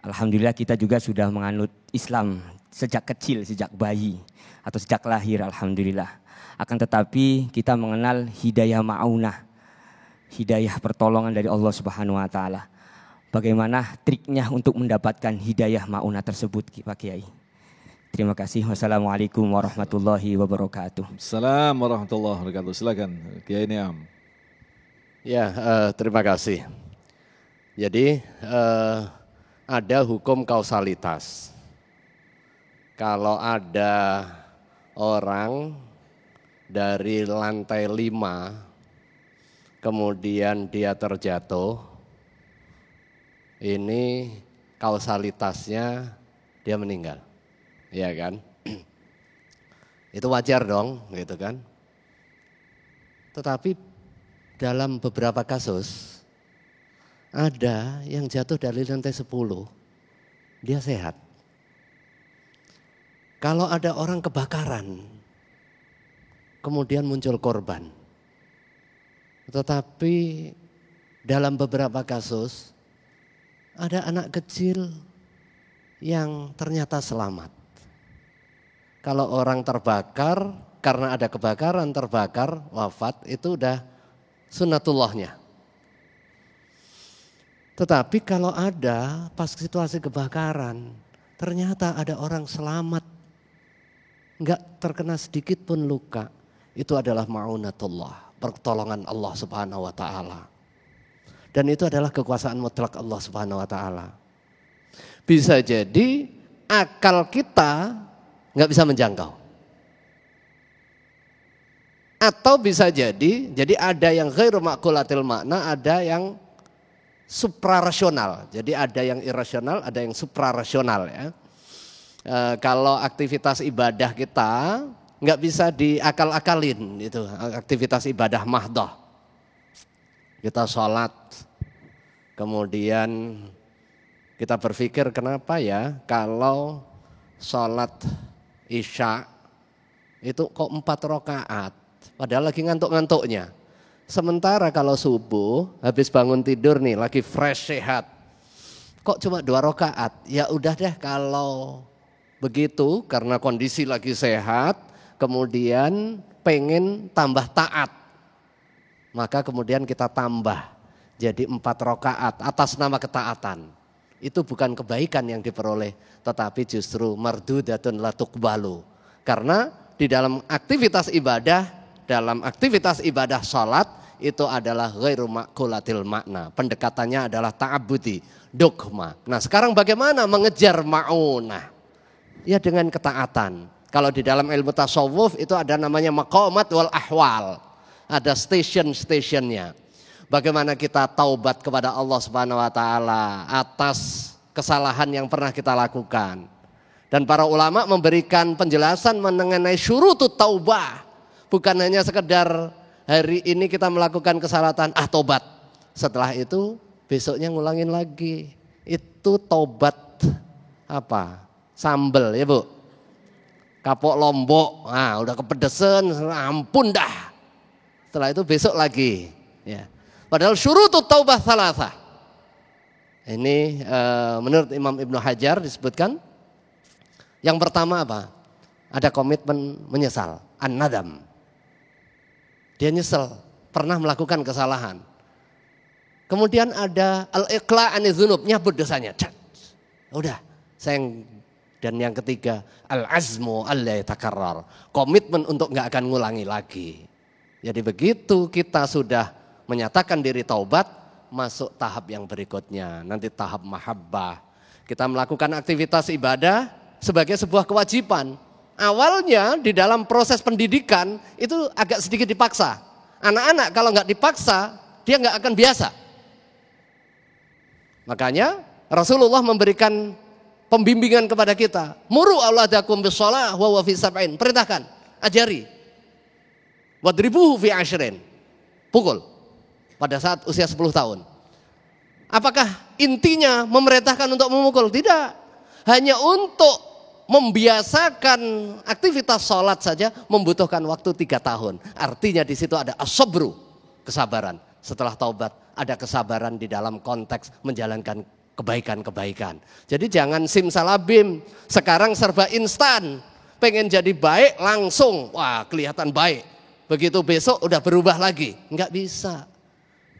Alhamdulillah kita juga sudah menganut Islam sejak kecil, sejak bayi atau sejak lahir, alhamdulillah. Akan tetapi kita mengenal hidayah ma'unah, hidayah pertolongan dari Allah Subhanahu wa taala. Bagaimana triknya untuk mendapatkan hidayah ma'unah tersebut Pak Kiai? Terima kasih. Wassalamualaikum warahmatullahi wabarakatuh. Assalamualaikum warahmatullahi wabarakatuh. Silakan Kiai Niam. Ya, terima kasih. Jadi ada hukum kausalitas. Kalau ada orang dari lantai 5 kemudian dia terjatuh, ini kausalitasnya dia meninggal, ya kan? Itu wajar dong, gitu kan? Tetapi dalam beberapa kasus ada yang jatuh dari lantai 10, dia sehat. Kalau ada orang kebakaran, kemudian muncul korban. Tetapi dalam beberapa kasus ada anak kecil yang ternyata selamat. Kalau orang terbakar, karena ada kebakaran terbakar, wafat, itu udah sunnatullahnya. Tetapi kalau ada pas situasi kebakaran, ternyata ada orang selamat, enggak terkena sedikit pun luka, itu adalah ma'unatullah, pertolongan Allah Subhanahu wa taala. Dan itu adalah kekuasaan mutlak Allah Subhanahu wa taala. Bisa jadi akal kita enggak bisa menjangkau. Atau bisa jadi ada yang ghairu ma'qulatil makna, ada yang suprarasional. Jadi ada yang irasional, ada yang suprarasional ya. Kalau aktivitas ibadah kita nggak bisa diakal-akalin, itu aktivitas ibadah mahdoh. Kita sholat, kemudian kita berpikir kenapa ya kalau sholat isya itu kok 4 rakaat, padahal lagi ngantuk-ngantuknya. Sementara kalau subuh habis bangun tidur nih lagi fresh sehat, kok cuma 2 rakaat? Ya udah deh kalau begitu karena kondisi lagi sehat, kemudian pengen tambah taat, maka kemudian kita tambah jadi 4 rakaat atas nama ketaatan. Itu bukan kebaikan yang diperoleh, tetapi justru mardudatun la tuqbalu. Karena di dalam aktivitas ibadah salat itu adalah ghairu ma'qulatil makna. Pendekatannya adalah ta'abbudi, dogma. Nah, sekarang bagaimana mengejar ma'unah? Ya dengan ketaatan. Kalau di dalam ilmu tasawuf itu ada namanya maqamat wal ahwal. Ada station-stationnya. Bagaimana kita taubat kepada Allah Subhanahu wa taala atas kesalahan yang pernah kita lakukan. Dan para ulama memberikan penjelasan mengenai syurutut taubah. Bukan hanya sekedar hari ini kita melakukan kesalahan, tobat. Setelah itu besoknya ngulangin lagi. Itu taubat apa? Sambel ya Bu. Kapok lombok, udah kepedesan, ampun dah. Setelah itu besok lagi. Ya. Padahal syurutut taubah salasah. Ini menurut Imam Ibnu Hajar disebutkan. Yang pertama apa? Ada komitmen menyesal, an-nadam. Dia nyesel, pernah melakukan kesalahan. Kemudian ada al-iqla' anidz-dzunub, nyabut dosanya. Udah, dan yang ketiga, al-azmu alla yatakarrar, komitmen untuk enggak akan ngulangi lagi. Jadi begitu kita sudah menyatakan diri taubat, masuk tahap yang berikutnya, nanti tahap mahabbah. Kita melakukan aktivitas ibadah sebagai sebuah kewajiban. Awalnya di dalam proses pendidikan itu agak sedikit dipaksa. Anak-anak kalau nggak dipaksa, dia nggak akan biasa. Makanya Rasulullah memberikan pembimbingan kepada kita. Muru auladakum bis-shalah wa huwa fi sab'in. Perintahkan, ajari. Wadribuhu fi 'ashrin. Pukul pada saat usia 10 tahun. Apakah intinya memerintahkan untuk memukul? Tidak. Hanya untuk membiasakan aktivitas sholat saja membutuhkan waktu 3 tahun. Artinya di situ ada as-sabru, kesabaran. Setelah taubat ada kesabaran di dalam konteks menjalankan kebaikan-kebaikan. Jadi jangan simsalabim, sekarang serba instan. Pengen jadi baik langsung, wah kelihatan baik. Begitu besok udah berubah lagi, enggak bisa.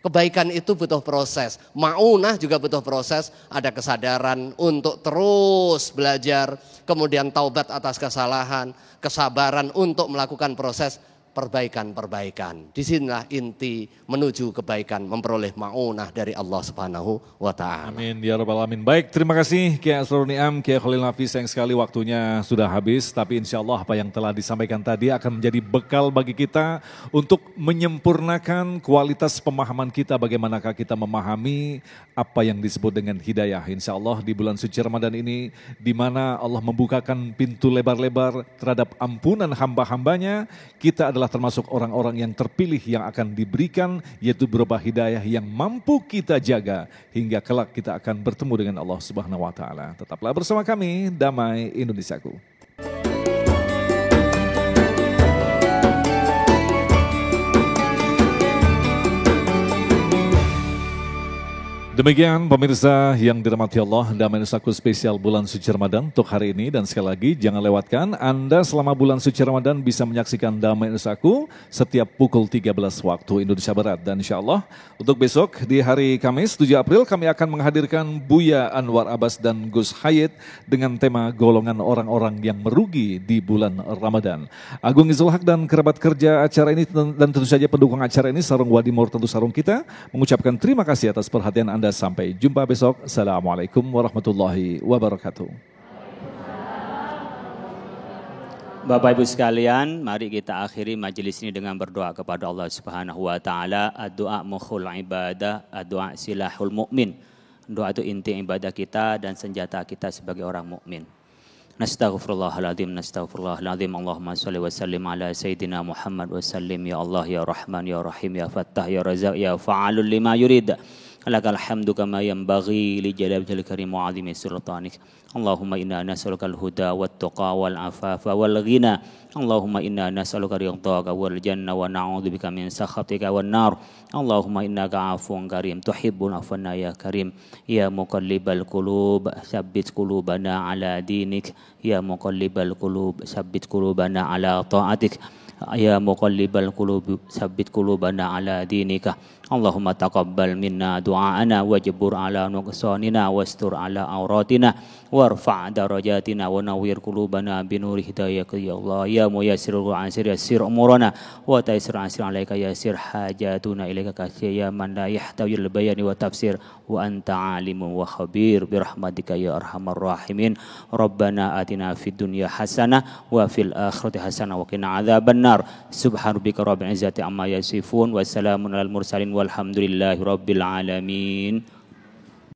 Kebaikan itu butuh proses, ma'unah juga butuh proses, ada kesadaran untuk terus belajar, kemudian taubat atas kesalahan, kesabaran untuk melakukan proses perbaikan-perbaikan. Disinilah inti menuju kebaikan, memperoleh ma'unah dari Allah Subhanahu wa Ta'ala. Amin ya rabbal alamin. Baik, terima kasih Kiai Asrorun Ni'am, Kiai Khalil Nafis. Sayang sekali waktunya sudah habis, tapi insya Allah apa yang telah disampaikan tadi akan menjadi bekal bagi kita untuk menyempurnakan kualitas pemahaman kita, bagaimanakah kita memahami apa yang disebut dengan hidayah. Insya Allah di bulan suci Ramadan ini, di mana Allah membukakan pintu lebar-lebar terhadap ampunan hamba-hambanya, kita adalah termasuk orang-orang yang terpilih yang akan diberikan, yaitu berupa hidayah yang mampu kita jaga hingga kelak kita akan bertemu dengan Allah Subhanahu wa Ta'ala. Tetaplah bersama kami, Damai Indonesiaku. Demikian pemirsa yang dirahmati Allah, Damai Indonesiaku spesial bulan suci Ramadan untuk hari ini. Dan sekali lagi jangan lewatkan, Anda selama bulan suci Ramadan bisa menyaksikan Damai Indonesiaku setiap pukul 13 waktu Indonesia Barat. Dan insya Allah untuk besok di hari Kamis 7 April kami akan menghadirkan Buya Anwar Abbas dan Gus Hayat dengan tema golongan orang-orang yang merugi di bulan Ramadan. Agung Izul Haq dan kerabat kerja acara ini dan tentu saja pendukung acara ini, Sarung Wadimor tentu sarung kita, mengucapkan terima kasih atas perhatian Anda. Sampai jumpa besok. Assalamualaikum warahmatullahi wabarakatuh. Bapak Ibu sekalian, mari kita akhiri majelis ini dengan berdoa kepada Allah Subhanahu wa Ta'ala. Doa mukhul ibadah, doa silahul mu'min. Doa itu inti ibadah kita dan senjata kita sebagai orang mukmin. Nastaghfirullahaladzim, nastaghfirullahaladzim. Allahumma salli wa sallim ala Sayyidina Muhammad wa sallim. Ya Allah, ya Rahman, ya Rahim, ya Fattah, ya Razak, ya Fa'alul lima yurid. Lakal hamdu kama yanbaghi li jalalihi karim wa 'azimi sultanik. Allahumma inna nas'aluka al-huda wat tuqa wal afafa wal ghina. Allahumma inna nas'aluka ridhaka wal janna wa na'udzubika min sakhatika wan nar. Allahumma innaka 'afuwun karim tuhibbul afwa ya karim. Ya muqallibal qulub tsabbit qulubana ala dinik. Ya muqallibal qulub tsabbit qulubana ala ta'atik. Ya muqallibal qulub tsabbit qulubana ala dinika. Allahumma taqabbal minna du'aana wajbur ala nuqsanina wastur ala auratina warfa' darajatina wa nawwir qulubana binuri hidayatika ya Allah. Ya muyassirul asir yassir umurana wa taysir asir alaika yassir hajatuna ilaika kasih ya man la yahtawil bayani wa tafsir wa anta alimun wa khabir birahmatika ya arhamar rahimin. Rabbana atina fid dunya hasanah wa fil akhirati hasanah wa qina adzabannar. Subhanarabbika rabbil izzati amma yasifun wa salamun alal mursalin walhamdulillahi rabbil alamin.